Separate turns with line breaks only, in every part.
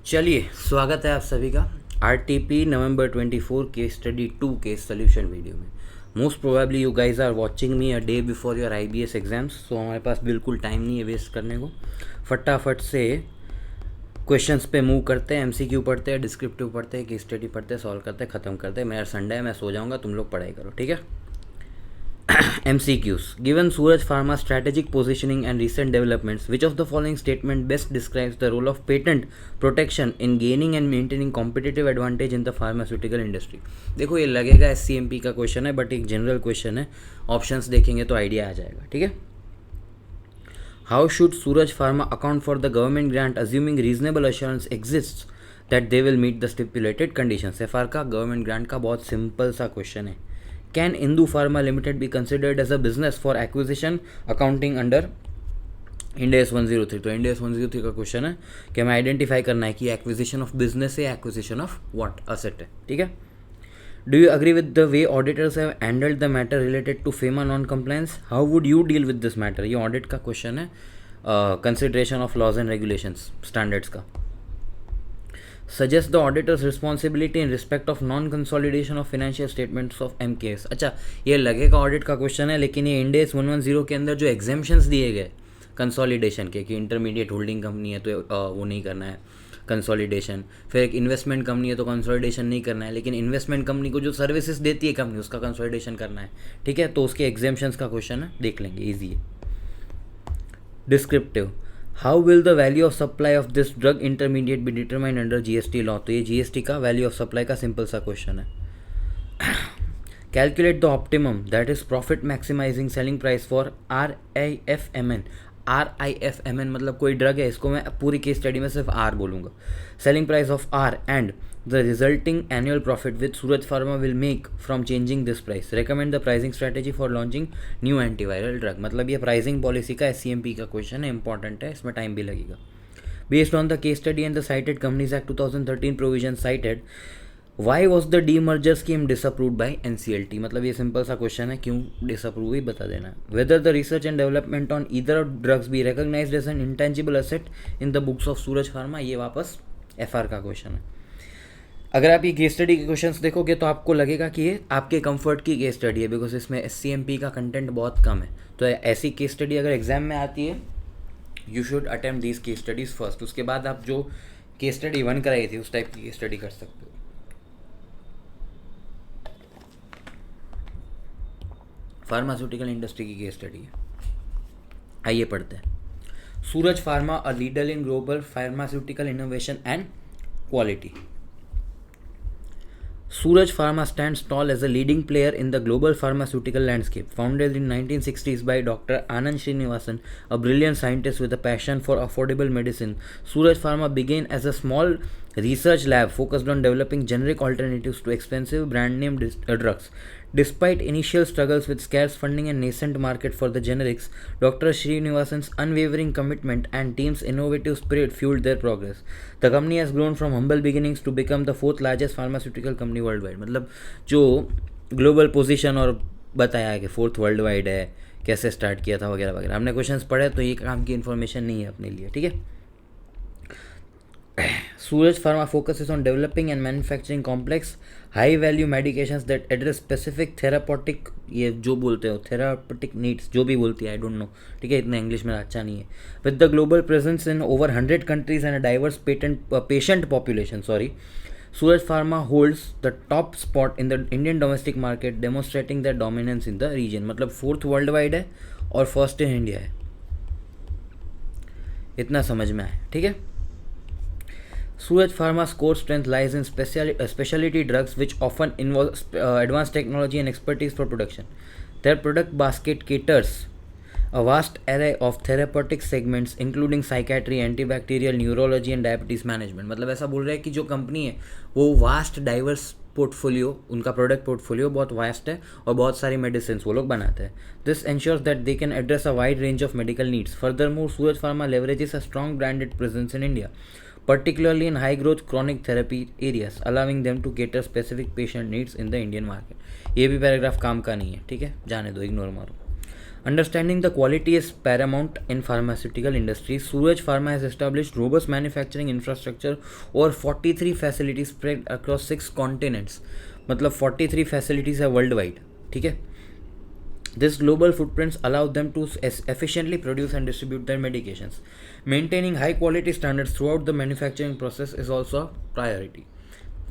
चलिए, स्वागत है आप सभी का RTP नवंबर 24 केस स्टडी 2 के सोल्यूशन वीडियो में। Most probably you guys are watching me a day before your IBS exams, so हमारे पास बिल्कुल टाइम नहीं है वेस्ट करने को। फटाफट से क्वेश्चंस पे मूव करते हैं, MCQ पढ़ते हैं, डिस्क्रिप्टिव पढ़ते हैं, केस स्टडी पढ़ते हैं, सॉल्व करते हैं, ख़त्म करते हैं। मेरा संडे है, मैं सो जाऊँगा, तुम लोग पढ़ाई करो, ठीक है। MCQs. Given Suraj Pharma's strategic positioning and recent developments, which of the following statement best describes the role of patent protection in gaining and maintaining competitive advantage in the pharmaceutical industry? देखो, ये लगेगा SCMP का question है, but एक general question है। Options देखेंगे तो idea आ जाएगा, ठीक है। How should Suraj Pharma account for the government grant assuming reasonable assurance exists that they will meet the stipulated conditions? FR का गवर्नमेंट ग्रांट का बहुत सिंपल सा क्वेश्चन है। Can Indu Pharma Limited be considered as a business for acquisition accounting under Ind AS 103? तो Ind AS 103 का question है कि हमें आइडेंटिफाई करना है कि एक्विजिशन ऑफ बिजनेस है, एक्विजिशन ऑफ व्हाट असेट है, ठीक है। Do you agree with the way auditors have handled the matter related to FEMA non compliance? How would you deal with this matter? ये audit का question है, consideration of laws and regulations standards का। Suggest the auditor's responsibility in respect of non-consolidation of financial statements of MKS. अच्छा, ये लगेगा audit का question है, लेकिन ये Ind AS 110 के अंदर जो एग्जेम्पशंस दिए गए कंसोलिडेशन के, कि इंटरमीडिएट होल्डिंग कंपनी है तो वो नहीं करना है कंसोलिडेशन, फिर एक इन्वेस्टमेंट कंपनी है तो कंसोलिडेशन नहीं करना है, लेकिन इन्वेस्टमेंट कंपनी को जो सर्विसेज देती है कंपनी उसका कंसोलिडेशन करना है, ठीक है। तो उसके एग्जेम्पशंस का क्वेश्चन है, देख लेंगे, ईजी है। Descriptive, how will the value of supply of this drug intermediate be determined under GST law? तो ये GST का वैल्यू ऑफ सप्लाई का सिंपल सा क्वेश्चन है। Calculate the optimum that is profit maximising selling price for RIFMN। RIFMN मतलब कोई drug है, इसको मैं पूरी केस स्टडी में सिर्फ R बोलूँगा। Selling price of R and the resulting annual profit which Suraj Pharma will make from changing this price. Recommend the pricing strategy for launching new antiviral drug. मतलब ये pricing policy का SCMP का question है, important है, इसमें time भी लगेगा। Based on the case study and the cited Companies Act 2013 provision cited, why was the demerger scheme disapproved by NCLT? मतलब ये सिंपल सा क्वेश्चन है, क्यों डिसअप्रूव हुई बता देना है। Whether the research and development on either drugs be recognized as an intangible asset in the books of Suraj Pharma? ये वापस FR का क्वेश्चन है। अगर आप ये केस स्टडी के क्वेश्चंस देखोगे तो आपको लगेगा कि ये आपके कंफर्ट की केस स्टडी है, बिकॉज इसमें SCMP का कंटेंट बहुत कम है। तो ऐसी केस स्टडी अगर एग्जाम में आती है, you should attempt these case studies first. उसके बाद आप जो केस स्टडी 1 कराई थी उस टाइप की केस स्टडी कर सकते हो। फार्मास्यूटिकल इंडस्ट्री की केस स्टडी है, आइए पढ़ते हैं। Suraj Pharma a leader in global pharmaceutical innovation and quality. Suraj Pharma stands tall as a leading player in the global pharmaceutical landscape. Founded in 1960s by Dr. Anand Srinivasan, a brilliant scientist with a passion for affordable medicine, Suraj Pharma began as a small research lab focused on developing generic alternatives to expensive brand name drugs. Despite initial struggles with scarce funding and nascent market for the generics, Dr. Srinivasan's unwavering commitment and team's innovative spirit fueled their progress. The company has grown from humble beginnings to become the 4th largest pharmaceutical company worldwide. मतलब जो global position और बताया है कि 4th world wide है, कैसे start किया था वगैरह वगैरह, हमने क्वेश्चंस पढ़े, तो ये काम की इन्फॉर्मेशन नहीं है अपने लिए, ठीक है। Suraj Pharma focuses on developing and manufacturing complex, high-value medications that address specific therapeutic, ये जो बोलते हो therapeutic needs, जो भी बोलती है, I don't know, ठीक है, इतना इंग्लिश में अच्छा नहीं है। With the global presence in over 100 countries and a diverse patient population, Suraj Pharma holds the top spot in the Indian domestic market, demonstrating their dominance in the region. मतलब 4th world wide है और first in India है, इतना समझ में आए, ठीक है। Suraj Pharma's core strength lies in specialty drugs which often involve advanced technology and expertise for production. Their product basket caters a vast array of therapeutic segments including psychiatry, antibacterial, neurology and diabetes management. मतलब ऐसा बोल रहा है कि जो company है वो vast diverse portfolio, उनका प्रोडक्ट पोर्टफोलियो बहुत वास्ट है और बहुत सारी मेडिसिन वो लोग बनाते हैं। This ensures that they can address a wide range of medical needs. Furthermore, Suraj pharma leverages a strong branded presence in India, particularly in high growth chronic therapy areas, allowing them to cater specific patient needs in the Indian market. ये भी paragraph काम का नहीं है, ठीक है, जाने दो, इग्नोर मारो। Understanding the quality is paramount in pharmaceutical industry. Suraj Pharma has established robust manufacturing infrastructure over 43 facilities spread across 6 continents. मतलब 43 facilities है worldwide. ठीक है. This global footprints allow them to efficiently produce and distribute their medications. Maintaining high quality standards throughout the manufacturing process is also a priority,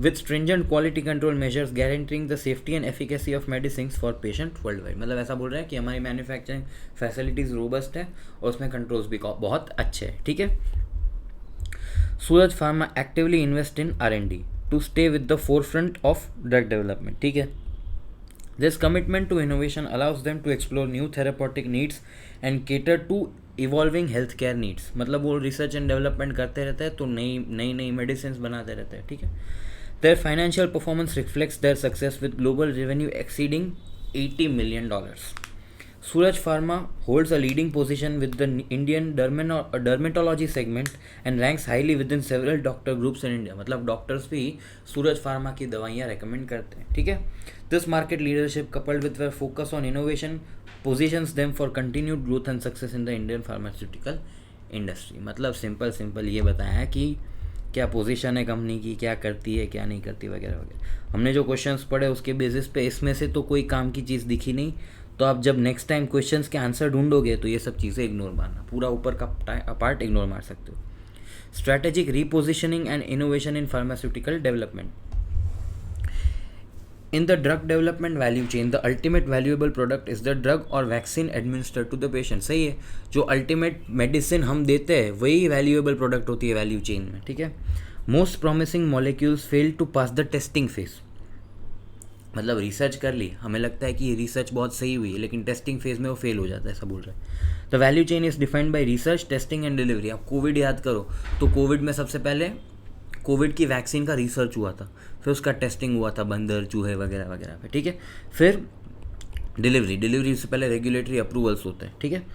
with stringent quality control measures guaranteeing the safety and efficacy of medicines for patient worldwide. मतलब ऐसा बोल रहे हैं कि हमारी manufacturing facilities robust है और उसमें कंट्रोल्स भी बहुत अच्छे हैं. ठीक है. Suraj Pharma actively invest in R&D to stay with the forefront of drug development. ठीक है. This commitment to innovation allows them to explore new therapeutic needs and cater to evolving healthcare needs. मतलब वो रिसर्च एंड डेवलपमेंट करते रहते हैं तो नई medicine बनाते रहते हैं. ठीक है. Their financial performance reflects their success with global revenue exceeding $80 million. Suraj Pharma holds a leading position with the Indian dermatology segment and ranks highly within several doctor groups in India. मतलब doctors भी सूरज pharma की दवाइयाँ recommend करते हैं. ठीक है. This market leadership coupled with their focus on innovation positions them for continued growth and success in the Indian pharmaceutical industry. मतलब simple ये बताया है कि क्या पोजीशन है कंपनी की, क्या करती है, क्या नहीं करती, वगैरह वगैरह. हमने जो क्वेश्चंस पढ़े उसके बेसिस पे इसमें से तो कोई काम की चीज़ दिखी नहीं. तो आप जब नेक्स्ट टाइम क्वेश्चंस के आंसर ढूंढोगे तो ये सब चीज़ें इग्नोर मारना, पूरा ऊपर का पार्ट इग्नोर मार सकते हो. Strategic repositioning and innovation in pharmaceutical development. In the drug development value chain, the ultimate valuable product is the drug or vaccine administered to the patient. सही है. जो अल्टीमेट मेडिसिन हम देते हैं वही वैल्यूएबल प्रोडक्ट होती है वैल्यू चेन में. ठीक है. Most promising molecules fail to pass the testing phase. मतलब रिसर्च कर ली, हमें लगता है कि ये रिसर्च बहुत सही हुई है, लेकिन टेस्टिंग फेज में वो फेल हो जाता है, ऐसा बोल रहे हैं. The value chain is defined by research, testing and delivery. आप कोविड याद करो तो कोविड में सबसे पहले कोविड की वैक्सीन का रिसर्च हुआ था, फिर उसका टेस्टिंग हुआ था बंदर, चूहे वगैरह वगैरह पे. ठीक है. फिर डिलीवरी से पहले रेगुलेटरी अप्रूवल्स होते हैं. ठीक है.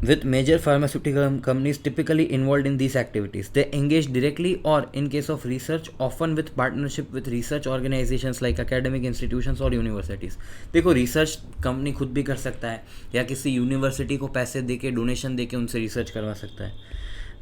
with major pharmaceutical companies typically involved in these activities. They engage directly or, in case of research, often with partnership with research organizations like academic institutions or universities. देखो research company खुद भी कर सकता है या किसी यूनिवर्सिटी को पैसे देके डोनेशन देके उनसे रिसर्च करवा सकता है.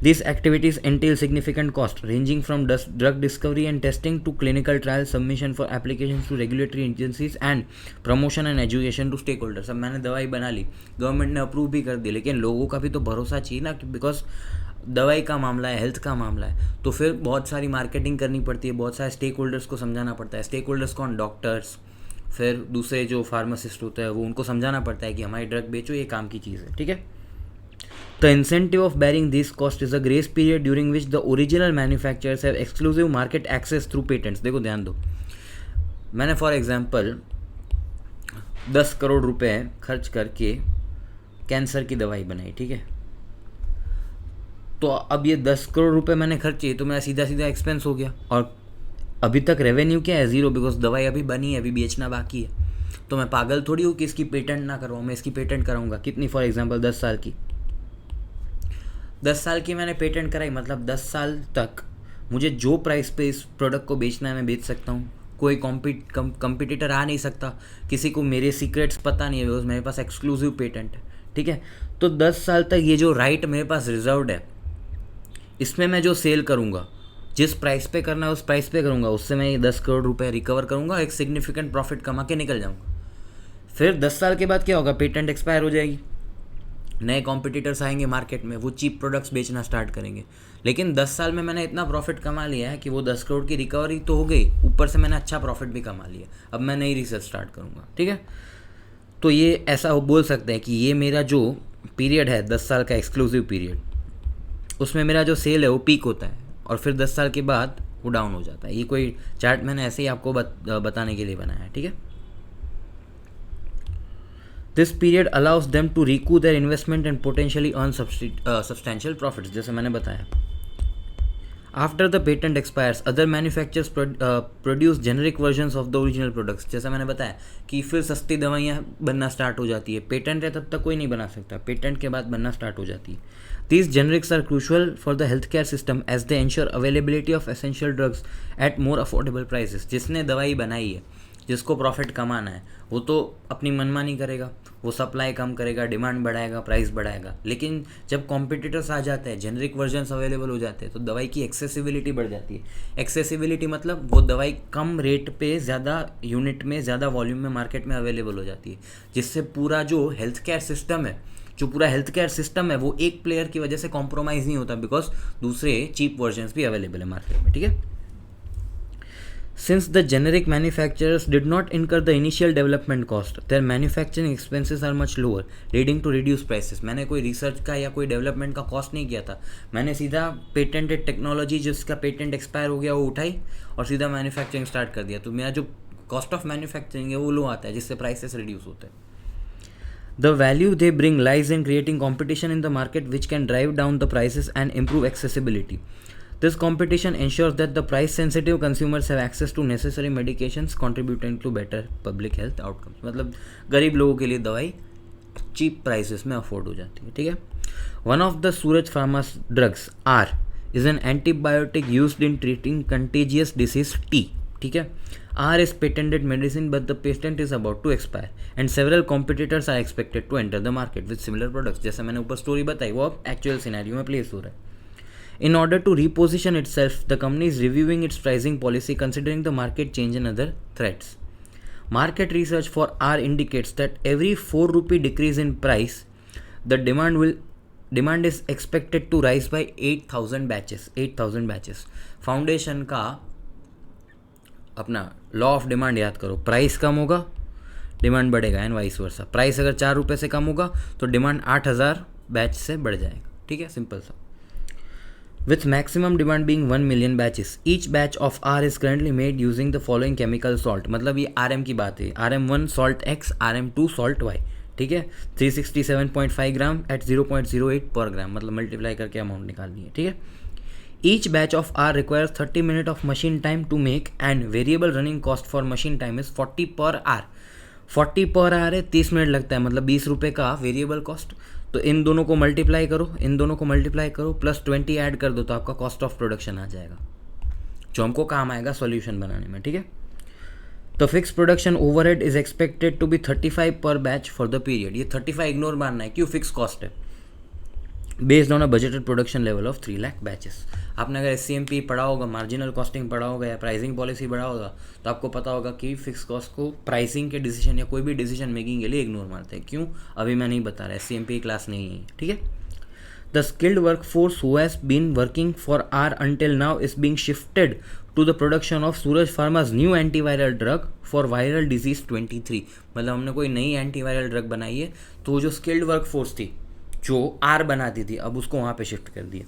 These activities entail significant cost ranging from drug discovery and testing to clinical trial submission for applications to regulatory agencies and promotion and education to stakeholders. अब मैंने दवाई बना ली, गवर्नमेंट ने अप्रूव भी कर दी, लेकिन लोगों का भी तो भरोसा चाहिए ना, बिकॉज दवाई का मामला है, हेल्थ का मामला है, तो फिर बहुत सारी मार्केटिंग करनी पड़ती है, बहुत सारे स्टेक होल्डर्स को समझाना पड़ता है. स्टेक होल्डर्स कौन? डॉक्टर्स, फिर दूसरे जो फार्मासिस्ट होते हैं वो उनको समझाना पड़ता है कि हमारी ड्रग बेचो, ये काम की चीज़ है. ठीक है. The incentive of bearing these costs is a grace period during which the original manufacturers have exclusive market access through patents. देखो ध्यान दो, मैंने फॉर एग्जांपल 10 करोड़ रुपए खर्च करके कैंसर की दवाई बनाई. ठीक है. तो अब ये 10 करोड़ रुपए मैंने खर्चे तो मेरा सीधा सीधा एक्सपेंस हो गया, और अभी तक रेवेन्यू क्या है? ज़ीरो, बिकॉज दवाई अभी बनी है, अभी बेचना बाकी है. तो मैं पागल थोड़ी हूँ कि इसकी पेटेंट ना करवाऊँ, मैं इसकी पेटेंट कराऊँगा. कितनी? फॉर एग्जाम्पल 10 साल की. 10 साल की मैंने पेटेंट कराई, मतलब 10 साल तक मुझे जो प्राइस पे इस प्रोडक्ट को बेचना है मैं बेच सकता हूँ. कोई कॉम्पिटिटर आ नहीं सकता, किसी को मेरे सीक्रेट्स पता नहीं है, बिकॉज मेरे पास एक्सक्लूसिव पेटेंट है. ठीक है. तो 10 साल तक ये जो राइट मेरे पास रिजर्व्ड है, इसमें मैं जो सेल करूँगा, जिस प्राइस पे करना है उस प्राइस पे करूँगा, उससे मैं ये 10 करोड़ रुपए रिकवर करूँगा, एक सिग्निफिकेंट प्रॉफिट कमा के निकल जाऊँगा. फिर 10 साल के बाद क्या होगा? पेटेंट एक्सपायर हो जाएगी, नए कॉम्पिटिटर्स आएंगे मार्केट में, वो चीप प्रोडक्ट्स बेचना स्टार्ट करेंगे. लेकिन 10 साल में मैंने इतना प्रॉफिट कमा लिया है कि वो 10 करोड़ की रिकवरी तो हो गई, ऊपर से मैंने अच्छा प्रॉफिट भी कमा लिया. अब मैं नई रिसर्च स्टार्ट करूँगा. ठीक है. तो ये ऐसा बोल सकते हैं कि ये मेरा जो पीरियड है 10 साल का एक्सक्लूसिव पीरियड, उसमें मेरा जो सेल है वो पीक होता है, और फिर 10 साल के बाद वो डाउन हो जाता है. ये कोई चार्ट मैंने ऐसे ही आपको बताने के लिए बनाया है. ठीक है. This period allows them to recoup their investment and potentially earn substantial profits, जैसे मैंने बताया. After the patent expires, other manufacturers produce generic versions of the original products. जैसा मैंने बताया कि फिर सस्ती दवाइयाँ बनना स्टार्ट हो जाती है. पेटेंट है तब तक कोई नहीं बना सकता, पेटेंट के बाद बनना स्टार्ट हो जाती है. These generics are crucial for the healthcare system as they ensure availability of essential drugs at more affordable prices. जिसने दवाई बनाई है जिसको प्रॉफिट कमाना है वो तो अपनी मनमानी करेगा, वो सप्लाई कम करेगा, डिमांड बढ़ाएगा, प्राइस बढ़ाएगा। लेकिन जब कॉम्पिटिटर्स आ जाते हैं, जेनरिक वर्जन्स अवेलेबल हो जाते हैं, तो दवाई की एक्सेसिबिलिटी बढ़ जाती है। एक्सेसिबिलिटी मतलब वो दवाई कम रेट पे ज़्यादा यूनिट में ज़्यादा वॉल्यूम में मार्केट में अवेलेबल हो जाती है, जिससे पूरा जो हेल्थ केयर सिस्टम है वो एक प्लेयर की वजह से कॉम्प्रोमाइज़ नहीं होता, बिकॉज दूसरे चीप वर्जन्स भी अवेलेबल है मार्केट में। ठीक है, Since the generic manufacturers did not incur the initial development cost, their manufacturing expenses are much lower, leading to reduced prices. मैंने कोई रिसर्च का या कोई डेवलपमेंट का कॉस्ट नहीं किया था, मैंने सीधा पेटेंटेड टेक्नोलॉजी जिसका पेटेंट एक्सपायर हो गया वो उठाई और सीधा मैन्युफैक्चरिंग स्टार्ट कर दिया, तो मेरा जो कॉस्ट ऑफ मैन्युफैक्चरिंग है वो लो आता है, जिससे प्राइसेस रिड्यूस होते हैं। The value they bring lies in creating competition in the market which can drive down the prices and improve accessibility. This competition ensures that the price-sensitive consumers have access to necessary medications, contributing to better public health outcomes. मतलब गरीब लोगों के लिए दवाई cheap prices में afford हो जाती है। ठीक है, one of the Suraj pharma's drugs R is an antibiotic used in treating contagious disease T. ठीक है, R is patented medicine but the patent is about to expire and several competitors are expected to enter the market with similar products. जैसे मैंने ऊपर story बताई वो अब actual scenario में place हो रहा है। In order to reposition itself, the company is reviewing its pricing policy considering the market change and other threats. Market research for R indicates that every 4 rupee decrease in price, the demand is expected to rise by 8,000 batches. 8,000 batches. Foundation का अपना law of demand याद करो, price कम होगा demand बढ़ेगा and vice versa. Price अगर 4 रुपये से कम होगा तो डिमांड 8,000 बैच से बढ़ जाएगा। ठीक है, सिंपल सा। With maximum demand being 1 million batches, each batch of R is currently made using the following chemical salt. मतलब ये RM की बात है, RM1 salt X, RM2 salt Y। ठीक है, 367.5 ग्राम एट 0.08 पर ग्राम, मतलब मल्टीप्लाई करके अमाउंट निकालनी है। ठीक है, each batch of R requires 30 minutes of machine time to make and variable running cost for machine time is 40 per hour। 40 per hour है, 30 मिनट लगता है, मतलब 20 रुपये का वेरिएबल कॉस्ट। तो इन दोनों को मल्टीप्लाई करो प्लस 20 ऐड कर दो तो आपका कॉस्ट ऑफ प्रोडक्शन आ जाएगा, जो हमको काम आएगा सॉल्यूशन बनाने में। ठीक है, तो fix production overhead is expected to be 35 per batch for the period. ये 35 इग्नोर मारना है, क्यों? फिक्स कॉस्ट है, based on a budgeted production level of 3 lakh batches. आपने अगर SCMP पढ़ा होगा, मार्जिनल कॉस्टिंग पढ़ा होगा या प्राइसिंग पॉलिसी पढ़ा होगा, तो आपको पता होगा कि फिक्स कॉस्ट को प्राइसिंग के डिसीजन या कोई भी डिसीजन मेकिंग के लिए इग्नोर मारते हैं। क्यों? अभी मैं नहीं बता रहा, SCMP क्लास नहीं है। ठीक है, the skilled work force who has been working for R until now is being shifted to the production of Suraj Pharma's new antiviral drug for viral disease 23। मतलब हमने कोई नई एंटीवायरल ड्रग बनाई है, तो जो स्किल्ड वर्क फोर्स थी जो आर बनाती थी, अब उसको वहाँ पे शिफ्ट कर दिया।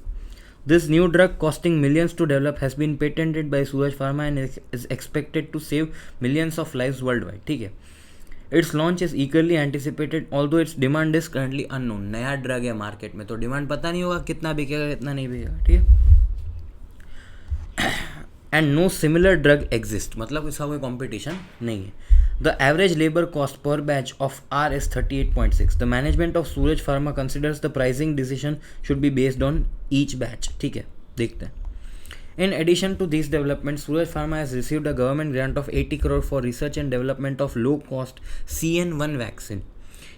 This new drug costing millions to develop has been patented by Suraj pharma and is expected to save millions of lives worldwide. ठीक है, its launch is eagerly anticipated although its demand is currently unknown. नया drug है market में, तो demand पता नहीं होगा कितना बिकेगा कितना नहीं बिकेगा। ठीक है, and no similar drug exist, मतलब इसका कोई कॉम्पिटिशन नहीं है। The average labor cost per batch of R is 38.6. The management of Suraj Pharma considers the pricing decision should be based on each batch. ठीक है, देखते हैं। In addition to these developments, Suraj Pharma has received a government grant of 80 crore for research and development of low-cost CN1 vaccine.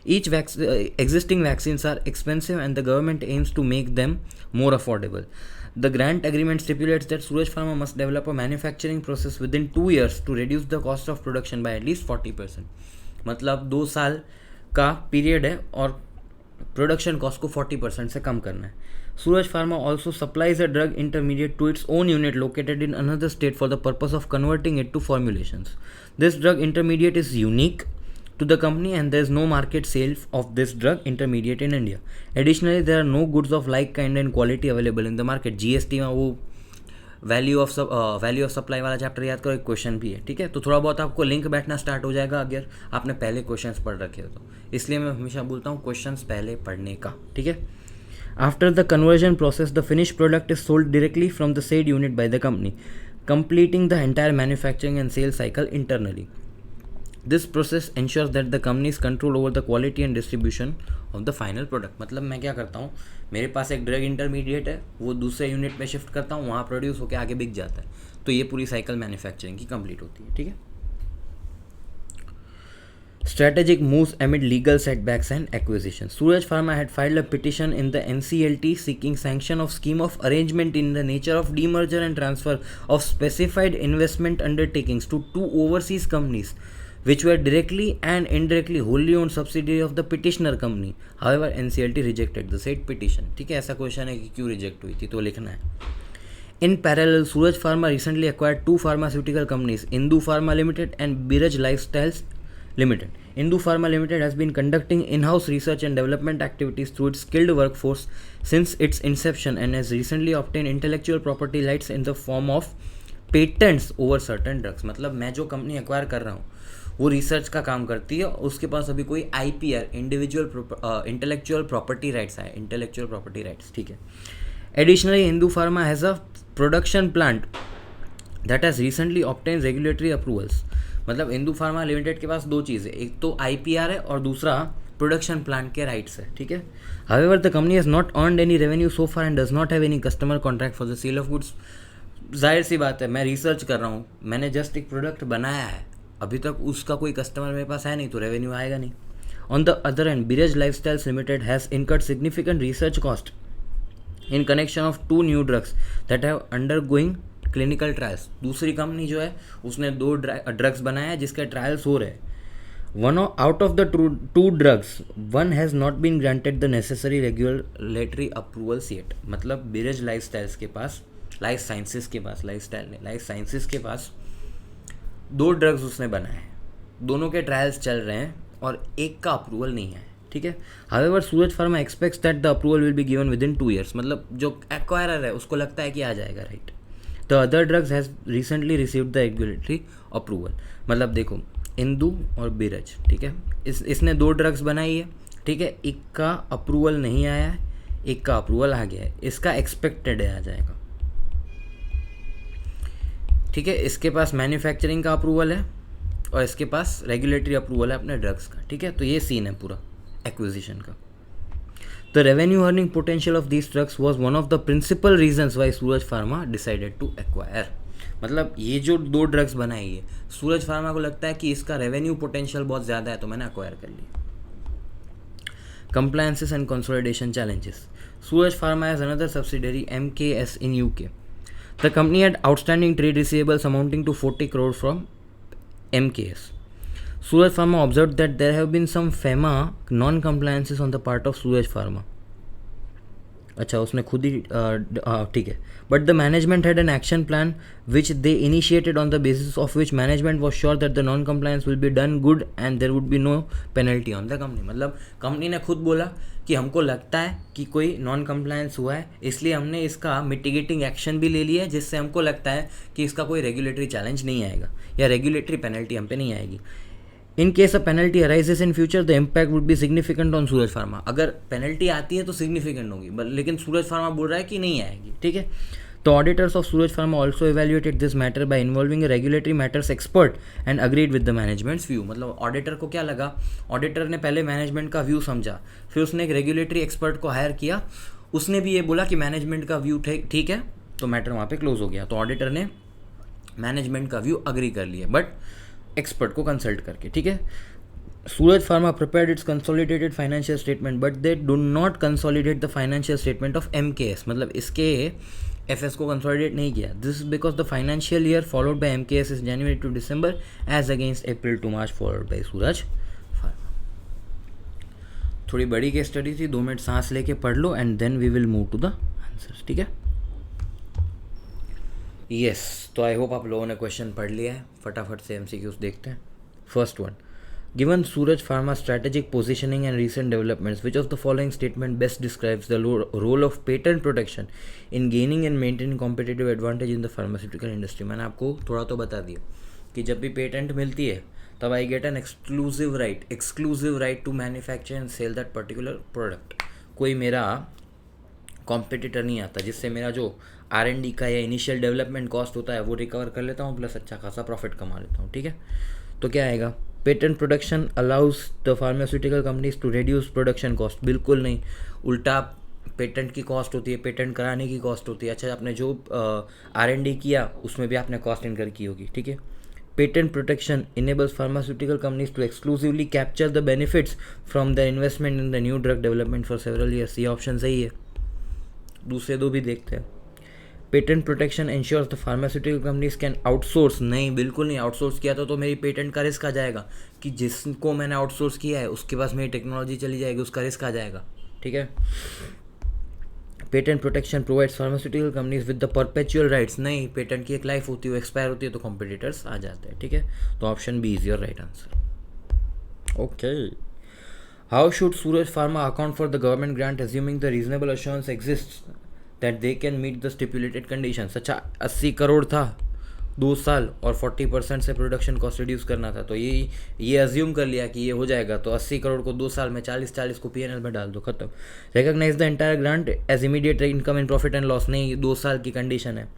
Each existing vaccines are expensive and the government aims to make them more affordable. The grant agreement stipulates that Suraj Pharma must develop a manufacturing process within 2 years to reduce the cost of production by at least 40%. मतलब 2 साल का period है और production cost को 40% से कम करना है। Suraj Pharma also supplies a drug intermediate to its own unit located in another state for the purpose of converting it to formulations. This drug intermediate is unique to the company and there is no market sale of this drug intermediate in India. Additionally, there are no goods of like kind and quality available in the market. GST में वो value of supply वाला chapter याद करो, एक question भी है। ठीक है, तो थोड़ा बहुत आपको लिंक बैठना स्टार्ट हो जाएगा अगर आपने पहले क्वेश्चंस पढ़ रखे हो तो, इसलिए मैं हमेशा बोलता हूँ क्वेश्चंस पहले पढ़ने का। ठीक है, after the conversion process the finish product is sold directly from the said unit by the company, completing the entire manufacturing and sales cycle internally. This process ensures that the company's control over the quality and distribution of the final product. मतलब मैं क्या करता हूँ, मेरे पास एक drug intermediate है, वो दूसरे यूनिट में शिफ्ट करता हूँ, वहाँ प्रोड्यूस होकर आगे बिक जाता है, तो ये पूरी साइकिल मैन्युफैक्चरिंग की कंप्लीट होती है। ठीक है, Strategic moves amid legal setbacks and acquisitions. Suraj Pharma had filed a petition in the NCLT seeking sanction of scheme of arrangement in the nature of demerger and transfer of specified investment undertakings to two overseas companies, which were directly and indirectly wholly owned subsidiary of the petitioner company. However, NCLT rejected the said petition. ठीक है, ऐसा question है कि क्यों reject हुई थी, तो लिखना है. In parallel, Suraj Pharma recently acquired two pharmaceutical companies, Indu Pharma Limited and Biraj Lifestyles Limited. Indu Pharma Limited has been conducting in-house research and development activities through its skilled workforce since its inception and has recently obtained intellectual property rights in the form of patents over certain drugs. मतलब मैं जो company acquire कर रहा हूँ वो research का काम करती है, उसके पास अभी कोई IPR इंटेलेक्चुअल प्रॉपर्टी राइट्स है, इंटेलेक्चुअल प्रॉपर्टी राइट्स. ठीक है. Additionally, Hindu Pharma has a production plant that has recently obtained regulatory approvals. मतलब हिंदू फार्मा लिमिटेड के पास दो चीज़ है, एक तो IPR है और दूसरा प्रोडक्शन प्लांट के राइट्स है. ठीक है. However the company has not earned any revenue so far and does not have any customer contract for the sale of goods. जाहिर सी बात है, मैं रिसर्च कर रहा हूँ, मैंने जस्ट एक प्रोडक्ट बनाया है, अभी तक उसका कोई कस्टमर मेरे पास है नहीं, तो रेवेन्यू आएगा नहीं. On the other end Biraj lifestyles limited has incurred significant research cost in connection of two new drugs that have undergoing clinical trials. दूसरी कंपनी जो है उसने दो ड्रग्स बनाया है जिसके ट्रायल्स हो रहे हैं. One out of the two drugs one has not been granted the necessary regulatory approvals yet. मतलब बिरज लाइफस्टाइल्स के पास, लाइफ साइंसेस के पास, लाइफस्टाइल ने लाइफ साइंसेस के पास दो ड्रग्स उसने बनाए हैं, दोनों के ट्रायल्स चल रहे हैं और एक का अप्रूवल नहीं है. ठीक है. However Suraj pharma aspects that the approval will be given with in 2 years. मतलब जो एक्वायरर है उसको लगता है कि आ जाएगा. Right. The other drugs has recently received the regulatory approval. मतलब देखो, इंदू और बिरज, ठीक है, इसने दो ड्रग्स बनाई है. ठीक है. एक का अप्रूवल नहीं आया है, एक का अप्रूवल आ गया है, इसका एक्सपेक्टेड है आ जाएगा. ठीक है. इसके पास मैन्युफैक्चरिंग का अप्रूवल है और इसके पास रेगुलेटरी अप्रूवल है अपने ड्रग्स का. ठीक है. तो ये सीन है पूरा एक्विजिशन का. The revenue earning potential of these drugs was one of the principal reasons why Suraj Pharma decided to acquire. मतलब ये जो दो ड्रग्स बनाई है, सूरज फार्मा को लगता है कि इसका रेवेन्यू पोटेंशियल बहुत ज़्यादा है, तो मैंने अक्वायर कर लिया. Compliances and consolidation challenges. Suraj Pharma has another subsidiary, MKS, in UK. The company had outstanding trade receivables amounting to 40 crore from MKS. Suraj Pharma observed that there have been some FEMA non-compliances on the part of Suraj Pharma. अच्छा, उसने खुद ही ठीक है. But the management had an action plan which they initiated on the basis of which management was sure that the non compliance will be done good and there would be no penalty on the company. मतलब company ने खुद बोला कि हमको लगता है कि कोई नॉन कंप्लायंस हुआ है, इसलिए हमने इसका मिटिगेटिंग एक्शन भी ले लिया है, जिससे हमको लगता है कि इसका कोई रेगुलेटरी चैलेंज नहीं आएगा या रेगुलेटरी पेनल्टी हम पे नहीं आएगी. In case a penalty arises in future the impact would be significant on Suraj pharma. अगर पेनल्टी आती है तो सिग्निफिकेंट होगी, लेकिन सूरज फार्मा बोल रहा है कि नहीं आएगी. ठीक है. तो auditors of Suraj Pharma also evaluated this matter bye involving A regulatory matters expert and agreed with the managements view. मतलब ऑडिटर को क्या लगा, ऑडिटर ने पहले मैनेजमेंट का व्यू समझा, फिर उसने एक रेगुलेटरी एक्सपर्ट को हायर किया, उसने भी ये बोला कि मैनेजमेंट का व्यू ठीक है, तो मैटर वहाँ पे क्लोज हो गया. तो ऑडिटर ने मैनेजमेंट का व्यू अग्री कर लिया, बट एक्सपर्ट को कंसल्ट करके. ठीक है. Suraj Pharma prepared its consolidated financial statement but they do not consolidate the financial statement of MKS. मतलब इसके FS को कंसोलिडेट नहीं किया. This is because the financial year followed by MKS is January to December as against April to March followed by Suraj Pharma. थोड़ी बड़ी case study थी, 2 minute सांस लेके पढ़ लो and then we will move to the answers. ठीक है. Yes, तो आई होप आप लोगों ने क्वेश्चन पढ़ लिया है. फटाफट से MCQs देखते हैं. First one, given Suraj pharma strategic positioning and recent developments which of the following statement best describes the role of patent protection in gaining and maintaining competitive advantage in the pharmaceutical industry. मैंने आपको थोड़ा तो बता दिया कि जब भी patent मिलती है तब I get an exclusive right to manufacture and sell that particular product. कोई मेरा कॉम्पिटिटर नहीं आता जिससे मेरा जो R&D का या इनिशियल डेवलपमेंट कॉस्ट होता है वो रिकवर कर लेता हूँ, प्लस अच्छा खासा प्रॉफिट कमा लेता हूँ. ठीक है. तो क्या आएगा, patent production allows the pharmaceutical companies to reduce production cost. बिल्कुल नहीं, उल्टा पेटेंट की कॉस्ट होती है, पेटेंट कराने की कॉस्ट होती है. अच्छा, आपने जो R&D किया उसमें भी आपने कॉस्ट इनकर की होगी. ठीक है. Patent protection enables pharmaceutical companies to exclusively capture the benefits from their investment in the new drug development for several years. ये ऑप्शन सही है, दूसरे दो भी देखते हैं. Patent protection ensures the pharmaceutical companies can outsource. नहीं, बिल्कुल नहीं. आउटसोर्स किया तो मेरी पेटेंट का रिस्क आ जाएगा कि जिसको मैंने आउटसोर्स किया है उसके पास मेरी टेक्नोलॉजी चली जाएगी, उसका रिस्क आ जाएगा. ठीक है. Patent protection provides pharmaceutical companies with the perpetual rights. नहीं, पेटेंट की एक लाइफ होती है, वो एक्सपायर होती है तो कॉम्पिटिटर्स आ जाते हैं. ठीक है, तो option B is your right answer. Okay. How should Suraj pharma account for the government grant assuming the reasonable assurance exist that they can meet the stipulated conditions. अच्छा, 80 करोड़ था 2 साल और 40% से प्रोडक्शन कॉस्ट रिड्यूस करना था, तो ये अज्यूम कर लिया कि ये हो जाएगा, तो 80 करोड़ को 2 साल में 40 को पीएनएल में डाल दो, खत्म. Recognise the entire grant as immediate income in profit and loss. नहीं, 2 साल की कंडीशन है.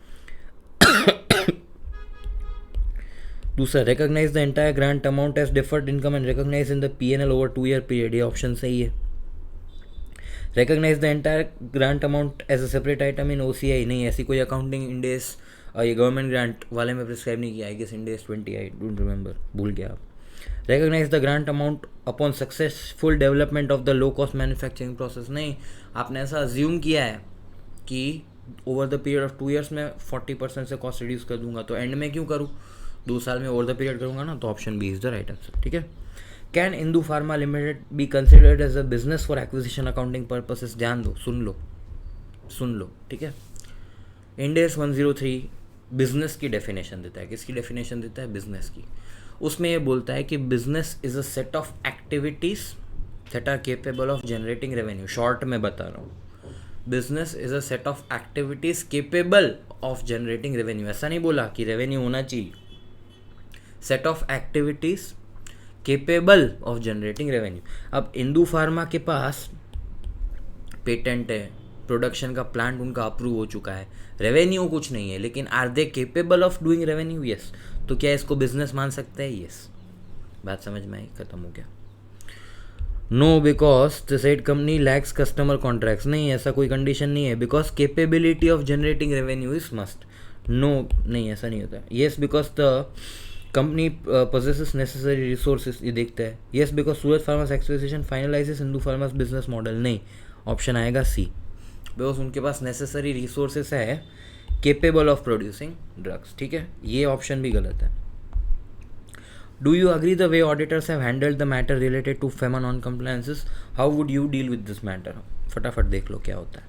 दूसरा, recognise the entire grant amount as deferred income and recognise in the PNL over 2 year period. ये ऑप्शन सही है. Recognise the entire grant amount as a separate item in OCI. नहीं, ऐसी कोई अकाउंटिंग इंडेस ये गवर्नमेंट ग्रांट वाले में prescribe नहीं किया. I guess Ind AS 20, I don't remember, भूल गया आप. Recognise the grant amount upon successful development of the low cost manufacturing process. नहीं, आपने ऐसा अज्यूम किया है कि over the period of 2 years में 40% से कॉस्ट रिड्यूस कर दूंगा, तो एंड में क्यों करूँ, 2 साल में ओवर द पीरियड करूँगा ना, तो option B is the right answer. ठीक है. Can Indu pharma limited be considered as a business for acquisition accounting purposes. ध्यान दो, सुन लो. ठीक है. इंडेस 103 बिजनेस की डेफिनेशन देता है. किसकी डेफिनेशन देता है? बिजनेस की. उसमें ये बोलता है कि business is a set of activities that are capable of generating revenue. Short में बता रहा हूँ, business is a set of activities capable of generating revenue. ऐसा नहीं बोला कि रेवेन्यू होना चाहिए. Set of activities capable of generating revenue. अब इंदू फार्मा के पास पेटेंट है, प्रोडक्शन का प्लांट उनका अप्रूव हो चुका है, रेवेन्यू कुछ नहीं है, लेकिन are they capable of doing revenue? Yes. तो क्या इसको बिजनेस मान सकते हैं? यस. बात समझ में आई? खत्म हो गया. No, because the said company lacks customer contracts. नहीं, ऐसा कोई कंडीशन नहीं है. Because capability of generating revenue is must. No, नहीं, ऐसा नहीं होता. Yes, because the company possesses necessary resources. ये देखते हैं. येस, बिकॉज सूरज फार्मास एक्विजिशन फाइनलाइजेस इंदू फार्मास बिजनेस मॉडल. नहीं, ऑप्शन आएगा सी. बिकॉज उनके पास नेसेसरी रिसोर्सेस है केपेबल ऑफ प्रोड्यूसिंग ड्रग्स. ठीक है, ये ऑप्शन भी गलत है. Do you agree the way auditors have handled the matter related to FEMA non compliances? How would you deal with this matter? फटाफट देख लो क्या होता है.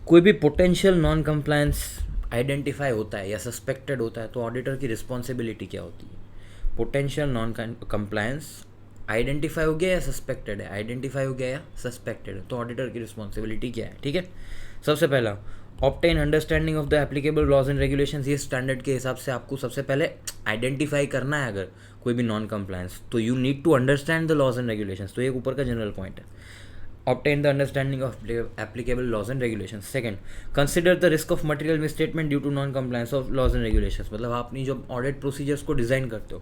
कोई भी पोटेंशियल नॉन कंप्लायंस आइडेंटिफाई होता है या सस्पेक्टेड होता है तो ऑडिटर की रिस्पॉन्सिबिलिटी क्या होती है? पोटेंशियल नॉन कंप्लायंस आइडेंटिफाई हो गया या सस्पेक्टेड है? आइडेंटिफाई हो गया या सस्पेक्टेड है, तो ऑडिटर की रिस्पॉन्सिबिलिटी क्या है? ठीक है. सबसे पहला, obtain understanding of the applicable laws and regulations. ये स्टैंडर्ड के हिसाब से आपको सबसे पहले आइडेंटिफाई करना है. अगर कोई भी नॉन कंप्लायंस, तो you need to understand the laws and regulations. तो ये ऊपर का जनरल पॉइंट है. obtain the understanding of applicable laws and regulations. Second, consider the risk of material misstatement due to non-compliance of laws and regulations. मतलब आपने जो audit procedures को design करते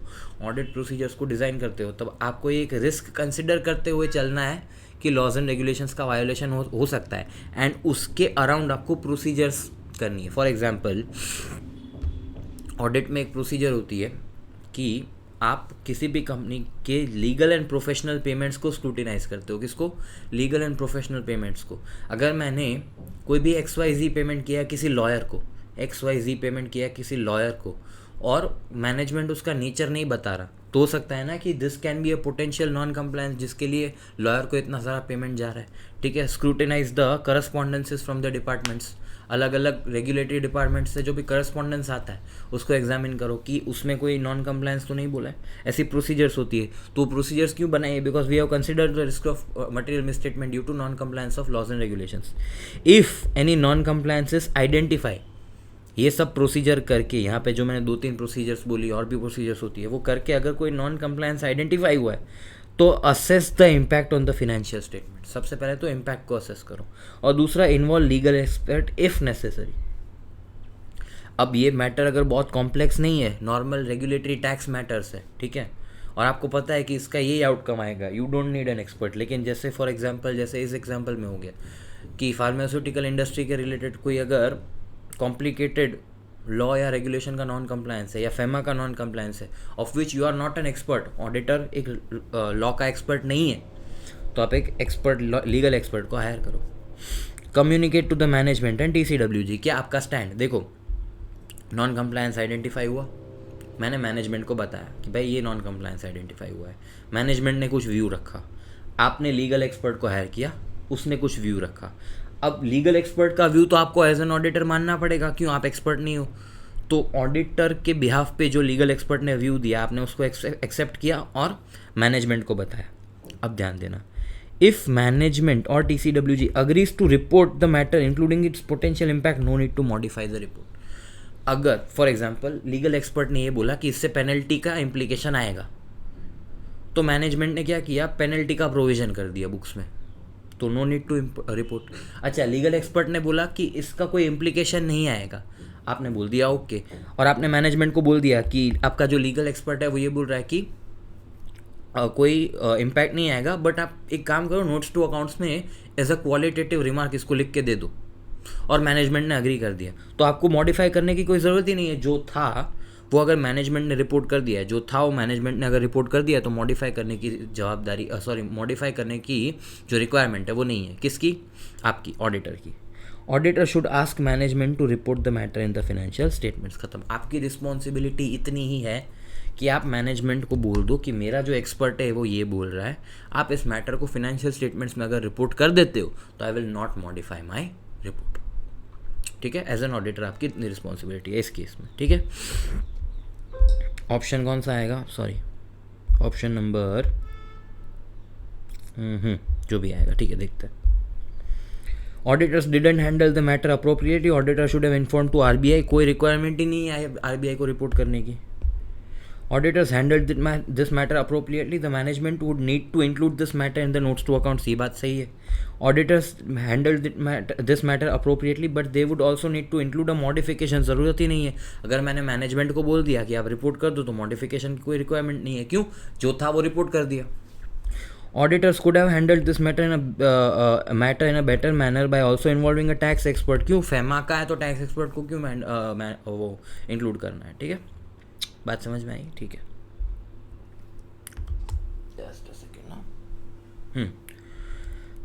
हो तब आपको एक रिस्क कंसिडर करते हुए चलना है कि लॉज एंड रेगुलेशंस का वायोलेशन हो सकता है, एंड उसके अराउंड आपको प्रोसीजर्स करनी है. फॉर एग्जांपल, ऑडिट में एक प्रोसीजर होती है कि आप किसी भी कंपनी के लीगल एंड प्रोफेशनल पेमेंट्स को स्क्रूटिनाइज करते हो. किसको? लीगल एंड प्रोफेशनल पेमेंट्स को. अगर मैंने कोई भी XYZ पेमेंट किया किसी लॉयर को, और मैनेजमेंट उसका नेचर नहीं बता रहा, तो हो सकता है ना कि this can be a potential non compliance जिसके लिए लॉयर को इतना सारा पेमेंट जा रहा है. ठीक है. Scrutinise the correspondences from the departments. अलग अलग रेगुलेटरी डिपार्टमेंट से जो भी करस्पॉन्डेंस आता है उसको एग्जामिन करो कि उसमें कोई नॉन कंप्लायंस तो नहीं बोला है. ऐसी प्रोसीजर्स होती है. तो प्रोसीजर्स क्यों बनाई है? Because we have considered the risk of material misstatement due to non compliance of laws and regulations. If any non compliance is identify, ये सब प्रोसीजर करके, यहाँ पे जो मैंने 2-3 प्रोसीजर्स बोली और भी प्रोसीजर्स होती है, वो करके अगर कोई नॉन कंप्लायंस आइडेंटिफाई हुआ है तो assess the impact on the financial statement. सबसे पहले तो इम्पैक्ट को असेस करो, और दूसरा, involve legal expert if necessary. अब ये मैटर अगर बहुत कॉम्प्लेक्स नहीं है, नॉर्मल रेगुलेटरी टैक्स मैटर्स है, ठीक है, और आपको पता है कि इसका यही आउटकम आएगा, you don't need an expert. लेकिन जैसे फॉर एग्जांपल, जैसे इस एग्जांपल में हो गया कि फार्मास्यूटिकल इंडस्ट्री के रिलेटेड कोई अगर कॉम्प्लिकेटेड लॉ या रेगुलेशन का नॉन कंप्लायंस है या फेमा का नॉन कंप्लायंस है, of which you are not an expert, auditor एक लॉ का एक्सपर्ट नहीं है, तो आप एक एक्सपर्ट लीगल एक्सपर्ट को हायर करो। Communicate to the management and TCWG, क्या आपका स्टैंड। देखो, नॉन कंप्लायंस आइडेंटिफाई हुआ, मैंने मैनेजमेंट को बताया कि भाई ये नॉन कंप्लायंस आइडेंटिफाई हुआ है, मैनेजमेंट ने कुछ व्यू रखा, आपने लीगल एक्सपर्ट को हायर किया, उसने कुछ व्यू रखा। अब लीगल एक्सपर्ट का व्यू तो आपको एज एन ऑडिटर मानना पड़ेगा, क्यों, आप एक्सपर्ट नहीं हो। तो ऑडिटर के बिहाफ पे जो लीगल एक्सपर्ट ने व्यू दिया, आपने उसको एक्सेप्ट किया और मैनेजमेंट को बताया। अब ध्यान देना, इफ मैनेजमेंट और TCWG agrees to report the matter including its potential impact, no need to modify the report। अगर फॉर एग्जाम्पल लीगल एक्सपर्ट ने ये बोला कि इससे पेनल्टी का इम्प्लीकेशन आएगा, तो मैनेजमेंट ने क्या किया, पेनल्टी का प्रोविजन कर दिया बुक्स में, तो नो नीड टू रिपोर्ट। अच्छा, लीगल एक्सपर्ट ने बोला कि इसका कोई इम्प्लीकेशन नहीं आएगा, आपने बोल दिया ओके, और आपने मैनेजमेंट को बोल दिया कि आपका जो लीगल एक्सपर्ट है वो ये बोल रहा है कि कोई इम्पैक्ट नहीं आएगा, बट आप एक काम करो, नोट्स टू अकाउंट्स में एज अ क्वालिटेटिव रिमार्क इसको लिख के दे दो, और मैनेजमेंट ने अग्री कर दिया, तो आपको मॉडिफाई करने की कोई ज़रूरत ही नहीं है। जो था वो अगर मैनेजमेंट ने रिपोर्ट कर दिया है, जो था वो मैनेजमेंट ने अगर रिपोर्ट कर दिया, तो मॉडिफाई करने की जवाबदारी मॉडिफाई करने की जो रिक्वायरमेंट है वो नहीं है, किसकी, आपकी, ऑडिटर की। Auditor should ask management to report the matter in the financial statements. खत्म। आपकी रिस्पॉन्सिबिलिटी इतनी ही है कि आप मैनेजमेंट को बोल दो कि मेरा जो एक्सपर्ट है वो ये बोल रहा है, आप इस मैटर को फाइनेंशियल स्टेटमेंट्स में अगर रिपोर्ट कर देते हो तो I will not modify my report. ठीक है, एज एन ऑडिटर आपकी इतनी रिस्पॉन्सिबिलिटी है इस केस में। ठीक है, ऑप्शन कौन सा आएगा, सॉरी ऑप्शन नंबर जो भी आएगा, ठीक है, देखते हैं। Auditors didn't handle the matter appropriately, auditor should have inform to RBI, कोई रिक्वायरमेंट ही नहीं है RBI को रिपोर्ट करने की। Auditors handled this matter appropriately, the management would need to include this matter in the notes to accounts। ये बात सही है, auditors handled this matter appropriately, but they would also need to include a modification. ज़रूरत ही नहीं है, अगर मैंने मैनेजमेंट को बोल दिया कि आप रिपोर्ट कर दो, तो मॉडिफिकेशन की कोई रिक्वायरमेंट नहीं है, क्यों, जो था वो रिपोर्ट कर दिया। Auditors could have handled this matter in a better manner by also involving a tax expert. क्यों, फेमा का है तो टैक्स एक्सपर्ट को क्यों वो इंक्लूड करना है। ठीक है, बात समझ में आई, ठीक है, जस्ट अ सेकेंड ना।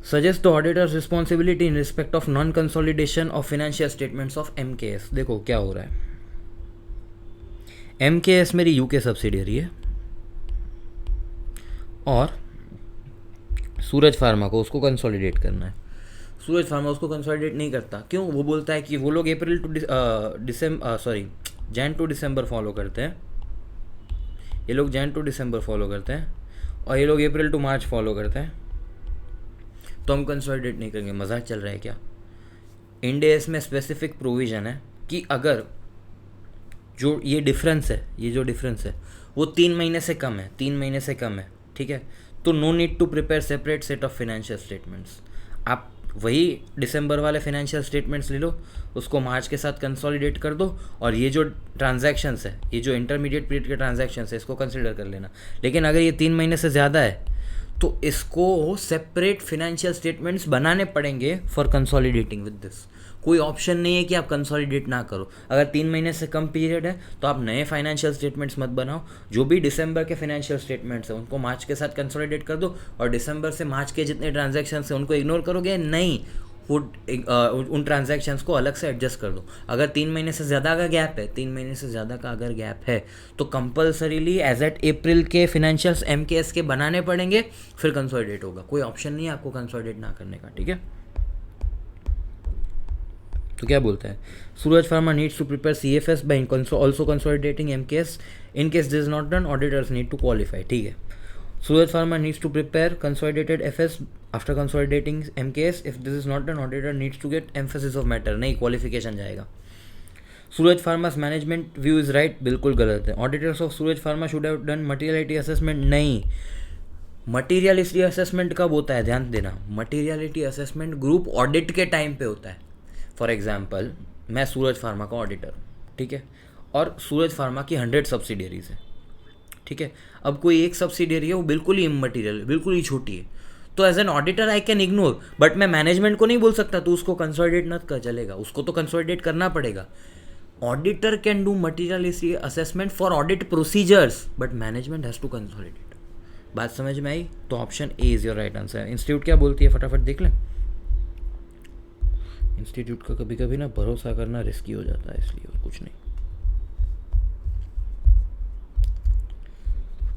Suggest the auditors responsibility in respect of non consolidation of financial statements of MKS। देखो क्या हो रहा है, MKS मेरी UK सब्सिडियरी है, और सूरज फार्मा को उसको कंसोलिडेट करना है। सूरज फार्मा उसको कंसोलिडेट नहीं करता, क्यों, वो बोलता है कि वो लोग April to Jan to December follow करते हैं, ये लोग जैन टू दिसंबर फॉलो करते हैं, और ये लोग अप्रैल टू मार्च फॉलो करते हैं, तो हम कंसोलिडेट नहीं करेंगे। मजाक चल रहा है क्या। इंडेस में स्पेसिफिक प्रोविज़न है कि अगर जो ये डिफरेंस है, ये जो डिफरेंस है वो 3 महीने से कम है, 3 महीने से कम है, ठीक है, तो no need to prepare separate set of financial statements. आप वही दिसंबर वाले फाइनेंशियल स्टेटमेंट्स ले लो, उसको मार्च के साथ कंसोलिडेट कर दो, और ये जो ट्रांजैक्शंस है, ये जो इंटरमीडिएट पीरियड के ट्रांजैक्शंस है, इसको कंसिडर कर लेना। लेकिन अगर ये 3 महीने से ज़्यादा है तो इसको सेपरेट फाइनेंशियल स्टेटमेंट्स बनाने पड़ेंगे फॉर कंसोलिडेटिंग विद दिस। कोई ऑप्शन नहीं है कि आप कंसोलिडेट ना करो। अगर 3 महीने से कम पीरियड है तो आप नए फाइनेंशियल स्टेटमेंट्स मत बनाओ, जो भी दिसंबर के फाइनेंशियल स्टेटमेंट्स हैं उनको मार्च के साथ कंसोलिडेट कर दो, और दिसंबर से मार्च के जितने ट्रांजैक्शंस हैं उनको इग्नोर करोगे नहीं, उन ट्रांजैक्शंस को अलग से एडजस्ट कर दो। अगर 3 महीने से ज़्यादा का गैप है, 3 महीने से ज़्यादा का अगर गैप है, तो कंपलसरीली एज एट अप्रैल के फाइनेंशियल्स MKS के बनाने पड़ेंगे, फिर कंसोलिडेट होगा। कोई ऑप्शन नहीं है आपको कंसोलिडेट ना करने का। ठीक है, तो क्या बोलता है, Suraj Pharma needs to prepare CFS by also consolidating MKS। In case this is not done, auditors need to qualify. ठीक है, Suraj Pharma needs to prepare consolidated FS after consolidating MKS। If this is not done, auditor needs to get emphasis of matter. नहीं, qualification जाएगा। सूरज फार्मास management view is right, बिल्कुल गलत है। Auditors of Suraj pharma should have done materiality assessment. नहीं, materiality assessment कब होता है, ध्यान देना, मटीरियलिटी असेसमेंट ग्रुप ऑडिट के टाइम पे होता है। फॉर एग्जाम्पल, मैं सूरज फार्मा का ऑडिटर, ठीक है, और सूरज फार्मा की 100 सब्सिडियरीज है, ठीक है। अब कोई एक सब्सिडियरी है वो बिल्कुल ही इमटेरियल है, बिल्कुल ही छोटी है, तो as an auditor I can ignore, but मैं मैनेजमेंट को नहीं बोल सकता तो उसको कंसोलिडेट मत कर, चलेगा, उसको तो कंसोलिडेट करना पड़ेगा। Auditor can do materiality assessment for audit procedures, but management has to consolidate. बात समझ में आई? तो option A is your right answer. Institute क्या बोलती है फटाफट देख लें। इंस्टीट्यूट का कभी कभी ना भरोसा करना रिस्की हो जाता है, इसलिए और कुछ नहीं।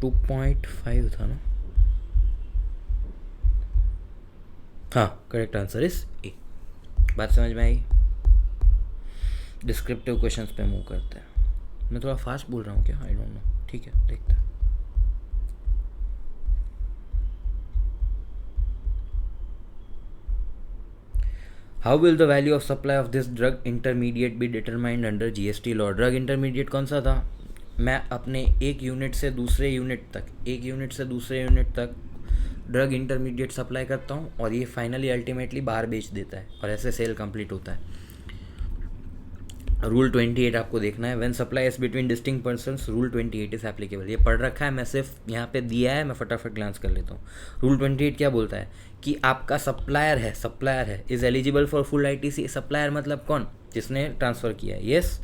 2.5 था ना? हाँ, करेक्ट आंसर इज ए। बात समझ में आई? डिस्क्रिप्टिव क्वेश्चंस पे मूव करते हैं। मैं थोड़ा फास्ट बोल रहा हूँ क्या? I don't know. ठीक है, देखते हैं। How will the value of supply of this drug intermediate be determined under GST law. Drug intermediate कौन सा था? मैं अपने एक यूनिट से दूसरे यूनिट तक ड्रग इंटरमीडिएट सप्लाई करता हूँ और ये फाइनली अल्टीमेटली बाहर बेच देता है और ऐसे सेल कंप्लीट होता है। रूल 28 आपको देखना है। When supply is between distinct persons, rule 28 is applicable. ये पढ़ रखा है, मैं सिर्फ यहाँ पे दिया है, मैं फटाफट ग्लांस कर लेता हूँ। रूल 28 क्या बोलता है कि आपका सप्लायर है is eligible for full ITC. Supplier मतलब कौन? जिसने ट्रांसफ़र किया है। Yes,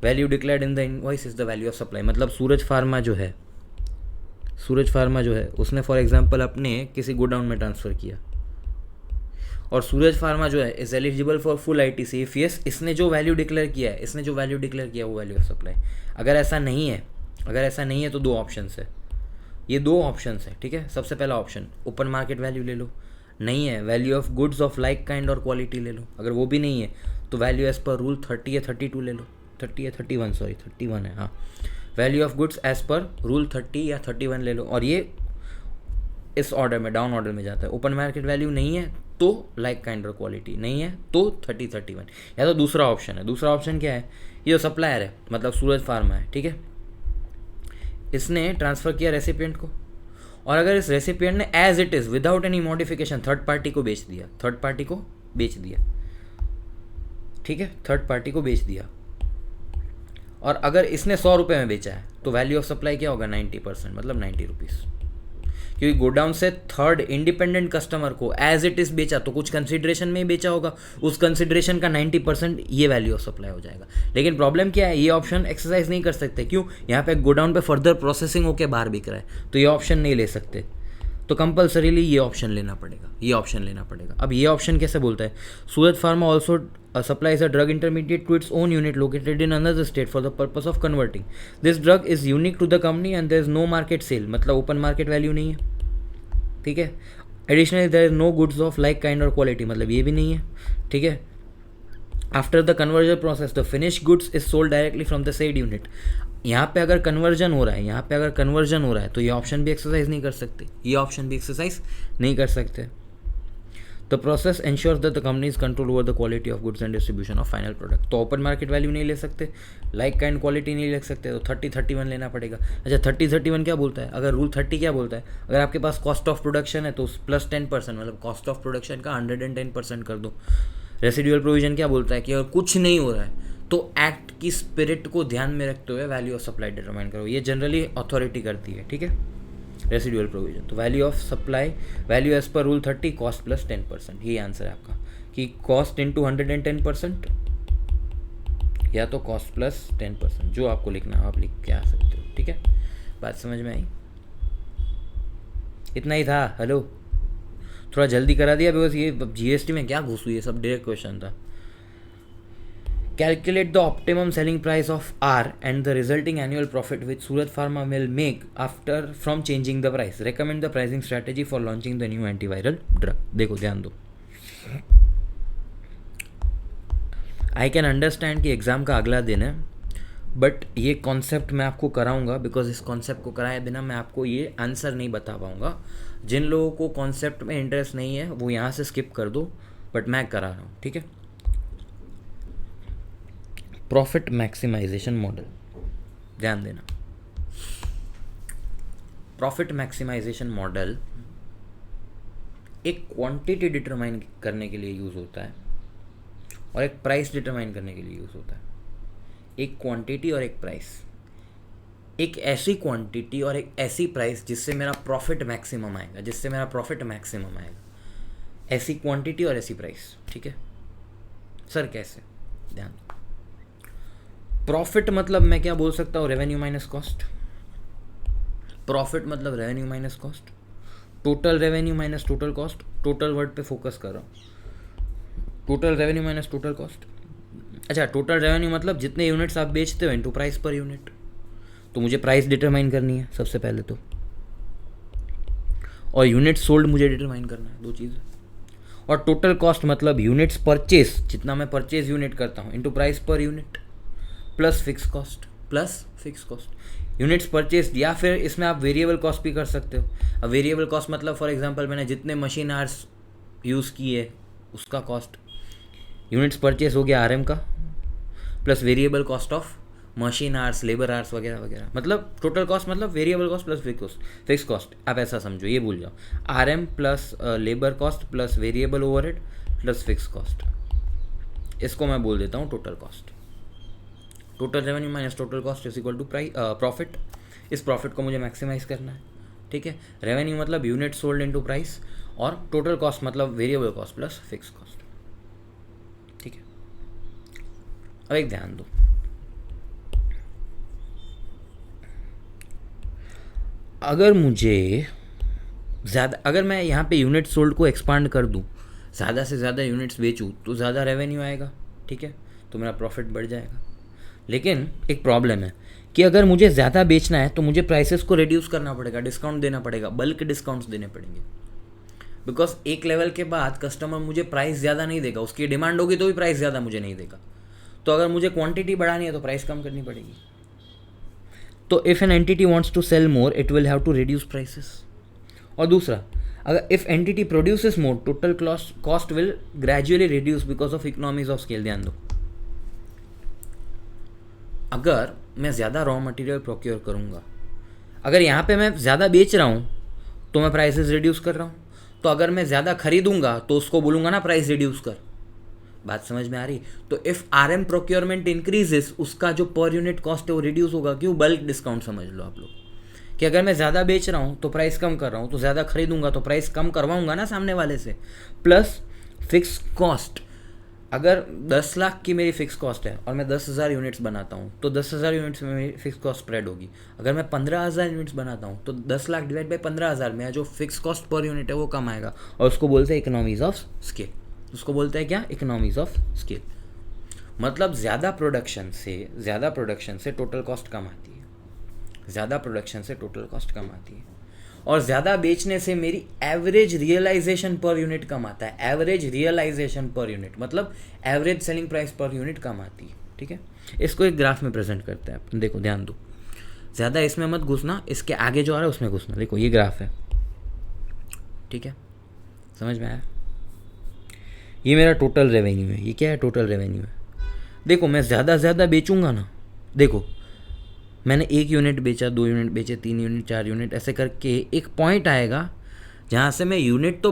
value declared in the invoice is the value of supply. मतलब सूरज फार्मा जो है उसने फॉर एग्जांपल अपने किसी गोडाउन में ट्रांसफ़र किया और सूरज फार्मा जो है is eligible for full ITC if yes, इसने जो वैल्यू डिक्लेयर किया वो वैल्यू ऑफ सप्लाई। अगर ऐसा नहीं है तो दो ऑप्शंस है, ये दो ऑप्शंस है, ठीक है। सबसे पहला ऑप्शन ओपन मार्केट वैल्यू ले लो, नहीं है value of goods of like kind और क्वालिटी ले लो, अगर वो भी नहीं है तो वैल्यू एज पर रूल 30 या 32 ले लो, 30 या 31 सॉरी 31 है, हाँ। Value of goods as per rule 30 या 31 ले लो और ये इस ऑर्डर में डाउन ऑर्डर में जाता है। ओपन मार्केट वैल्यू नहीं है तो लाइक काइंड और क्वालिटी नहीं है तो 30 31, या तो दूसरा ऑप्शन है। दूसरा ऑप्शन क्या है? ये जो सप्लायर है मतलब सूरज फार्मा है, ठीक है, इसने ट्रांसफ़र किया रेसिपिएंट को और अगर इस रेसिपिएंट ने as it is without any modification third party को बेच दिया, ठीक है, थर्ड पार्टी को बेच दिया और अगर इसने 100 रुपये में बेचा है तो वैल्यू ऑफ सप्लाई क्या होगा? 90%, मतलब 90 रुपीज़। क्योंकि गोडाउन से थर्ड इंडिपेंडेंट कस्टमर को एज इट इज बेचा तो कुछ कंसिडरेशन में ही बेचा होगा, उस कंसिडरेशन का 90% ये वैल्यू ऑफ सप्लाई हो जाएगा। लेकिन प्रॉब्लम क्या है? ये ऑप्शन एक्सरसाइज नहीं कर सकते। क्यों? यहाँ पे गोडाउन पे फर्दर प्रोसेसिंग होके बाहर बिक रहा है तो ये ऑप्शन नहीं ले सकते, तो कंपल्सरीली ये ऑप्शन लेना पड़ेगा। अब ये ऑप्शन कैसे बोलता है? Suraj Pharma also supplies a drug intermediate to its own unit located in another state for the purpose of converting. This drug is unique to the company and there is no market sale, मतलब open market value नहीं है, ठीक है। Additionally there is no goods of like kind और quality, मतलब ये भी नहीं है, ठीक है। After the conversion process the finish goods is sold directly from the said unit. यहाँ पे अगर कन्वर्जन हो रहा है तो ये ऑप्शन भी एक्सरसाइज नहीं कर सकते, the process ensures that the company is control over the quality of goods and distribution of final product. तो ओपन मार्केट वैल्यू नहीं ले सकते, लाइक काइंड क्वालिटी नहीं ले सकते, तो 30 31 लेना पड़ेगा। अच्छा 30 31 क्या बोलता है? अगर रूल 30 क्या बोलता है? अगर आपके पास कॉस्ट ऑफ प्रोडक्शन है तो प्लस 10%, मतलब कॉस्ट ऑफ प्रोडक्शन का 110% कर दो। रेसिडुअल प्रोविजन क्या बोलता है कि अगर कुछ नहीं हो रहा है तो एक्ट की स्पिरिट को ध्यान में रखते हुए वैल्यू ऑफ सप्लाई डिटरमाइन करो। ये जनरली अथॉरिटी करती है, ठीक है, रेसिडुअल प्रोविजन। तो value of supply, value as per rule 30, cost plus 10%, ये आंसर है आपका कि कॉस्ट इंटू 110% या तो कॉस्ट प्लस 10%, जो आपको लिखना है आप लिख के आ सकते हो, ठीक है। बात समझ में आई? इतना ही था। हेलो, थोड़ा जल्दी करा दिया बिकॉज ये जीएसटी में क्या घुस हुई है, सब डायरेक्ट क्वेश्चन था। Calculate the optimum selling price of R and the resulting annual profit which Surat Pharma will make after from changing the price. Recommend the pricing strategy for launching the new antiviral drug. देखो ध्यान दो, I can understand कि exam का अगला दिन है, but ये concept मैं आपको कराऊंगा बिकॉज इस कॉन्सेप्ट को कराए बिना मैं आपको ये आंसर नहीं बता पाऊंगा। जिन लोगों को कॉन्सेप्ट में इंटरेस्ट नहीं है वो यहाँ से स्किप कर दो, बट मैं करा रहा हूँ, ठीक है। प्रॉफिट मैक्सिमाइजेशन मॉडल, ध्यान देना। प्रॉफिट मैक्सिमाइजेशन मॉडल एक क्वांटिटी डिटरमाइन करने के लिए यूज़ होता है और एक प्राइस डिटरमाइन करने के लिए यूज़ होता है। एक क्वांटिटी और एक प्राइस। एक ऐसी क्वांटिटी और एक ऐसी प्राइस जिससे मेरा प्रॉफिट मैक्सिमम आएगा, ऐसी क्वांटिटी और ऐसी प्राइस। ठीक है सर, कैसे? ध्यान, प्रॉफिट मतलब मैं क्या बोल सकता हूँ, रेवेन्यू माइनस कॉस्ट। प्रॉफिट मतलब revenue minus cost, total revenue minus total cost. Total word पे फोकस कर रहा हूँ, total revenue minus total cost. अच्छा, टोटल रेवेन्यू मतलब जितने यूनिट्स आप बेचते हो इनटू प्राइस पर यूनिट। तो मुझे प्राइस डिटरमाइन करनी है सबसे पहले तो, और यूनिट सोल्ड मुझे डिटरमाइन करना है, दो चीज़ें। और टोटल कॉस्ट मतलब यूनिट्स परचेज, जितना मैं परचेज यूनिट करता हूँ into price per unit plus fix cost. Units purchase, या फिर इसमें आप वेरिएबल कॉस्ट भी कर सकते हो। अब वेरिएबल कॉस्ट मतलब फॉर एग्जांपल मैंने जितने मशीन आवर्स यूज़ किए उसका कॉस्ट, यूनिट्स परचेज हो गया RM का, plus variable cost of machine hours, labour hours वगैरह वगैरह। मतलब टोटल कॉस्ट मतलब variable cost plus fix cost. आप ऐसा समझो, ये भूल जाओ, RM plus labour cost plus variable overhead plus fix cost, इसको मैं बोल देता हूँ total cost. Total revenue minus total cost is equal to profit. इस प्रॉफिट को मुझे मैक्सिमाइज करना है। ठीक है, रेवेन्यू मतलब यूनिट सोल्ड इनटू प्राइस, और टोटल कॉस्ट मतलब variable cost plus fix cost. ठीक है, अब एक ध्यान दो, अगर मुझे ज़्यादा, अगर मैं यहाँ पे यूनिट सोल्ड को एक्सपांड कर दूँ, ज़्यादा से ज़्यादा यूनिट्स बेचूँ तो ज़्यादा रेवेन्यू आएगा। ठीक है, तो मेरा प्रॉफिट बढ़ जाएगा। लेकिन एक प्रॉब्लम है कि अगर मुझे ज़्यादा बेचना है तो मुझे प्राइसेस को रिड्यूस करना पड़ेगा, डिस्काउंट देना पड़ेगा, बल्क डिस्काउंट्स देने पड़ेंगे। बिकॉज एक लेवल के बाद कस्टमर मुझे प्राइस ज़्यादा नहीं देगा, उसकी डिमांड होगी तो भी प्राइस ज़्यादा मुझे नहीं देगा। तो अगर मुझे क्वांटिटी बढ़ानी है तो प्राइस कम करनी पड़ेगी। तो if an entity wants to sell more it will have to reduce prices. और दूसरा, अगर if entity produces more total cost will gradually reduce because of economies of scale. ध्यान दो, अगर मैं ज़्यादा रॉ मटेरियल प्रोक्योर करूँगा, अगर यहाँ पे मैं ज़्यादा बेच रहा हूँ तो मैं प्राइसेस रिड्यूस कर रहा हूँ, तो अगर मैं ज़्यादा खरीदूंगा तो उसको बोलूँगा ना प्राइस रिड्यूस कर। बात समझ में आ रही? तो इफ़ RM प्रोक्योरमेंट इंक्रीजेस, उसका जो पर यूनिट कॉस्ट है वो रिड्यूस होगा। क्यों? बल्क डिस्काउंट समझ लो आप लोग, कि अगर मैं ज़्यादा बेच रहा हूँ तो प्राइस कम कर रहा हूँ, तो ज़्यादा खरीदूंगा तो प्राइस कम करवाऊंगा ना सामने वाले से। प्लस फिक्स कॉस्ट, अगर 10 लाख की मेरी फिक्स कॉस्ट है और मैं 10,000 यूनिट्स बनाता हूँ तो 10,000 यूनिट्स में मेरी फिक्स कॉस्ट स्प्रेड होगी। अगर मैं 15,000 यूनिट्स बनाता हूँ तो 10 लाख डिवाइड बाई 15,000 में जो फिक्स कॉस्ट पर यूनिट है वो कम आएगा, और उसको बोलते हैं इकोनॉमीज ऑफ स्केल। उसको बोलते हैं क्या? Economies of scale. मतलब ज़्यादा प्रोडक्शन से टोटल कॉस्ट कम आती है, ज़्यादा प्रोडक्शन से टोटल कॉस्ट कम आती है, और ज़्यादा बेचने से मेरी एवरेज रियलाइजेशन पर यूनिट कम आता है। एवरेज रियलाइजेशन पर यूनिट मतलब average selling price per unit कम आती है। ठीक है, इसको एक ग्राफ में प्रेजेंट करते हैं। देखो ध्यान दो, ज़्यादा इसमें मत घुसना, इसके आगे जो आ रहा है उसमें घुसना। देखो ये ग्राफ है, ठीक है, समझ में आया? ये मेरा टोटल रेवेन्यू है। ये क्या है? टोटल रेवेन्यू है। देखो मैं ज़्यादा बेचूंगा ना, देखो मैंने 1 यूनिट बेचा, 2 यूनिट बेचे, 3 यूनिट, 4 यूनिट, ऐसे करके एक पॉइंट आएगा जहाँ से मैं यूनिट तो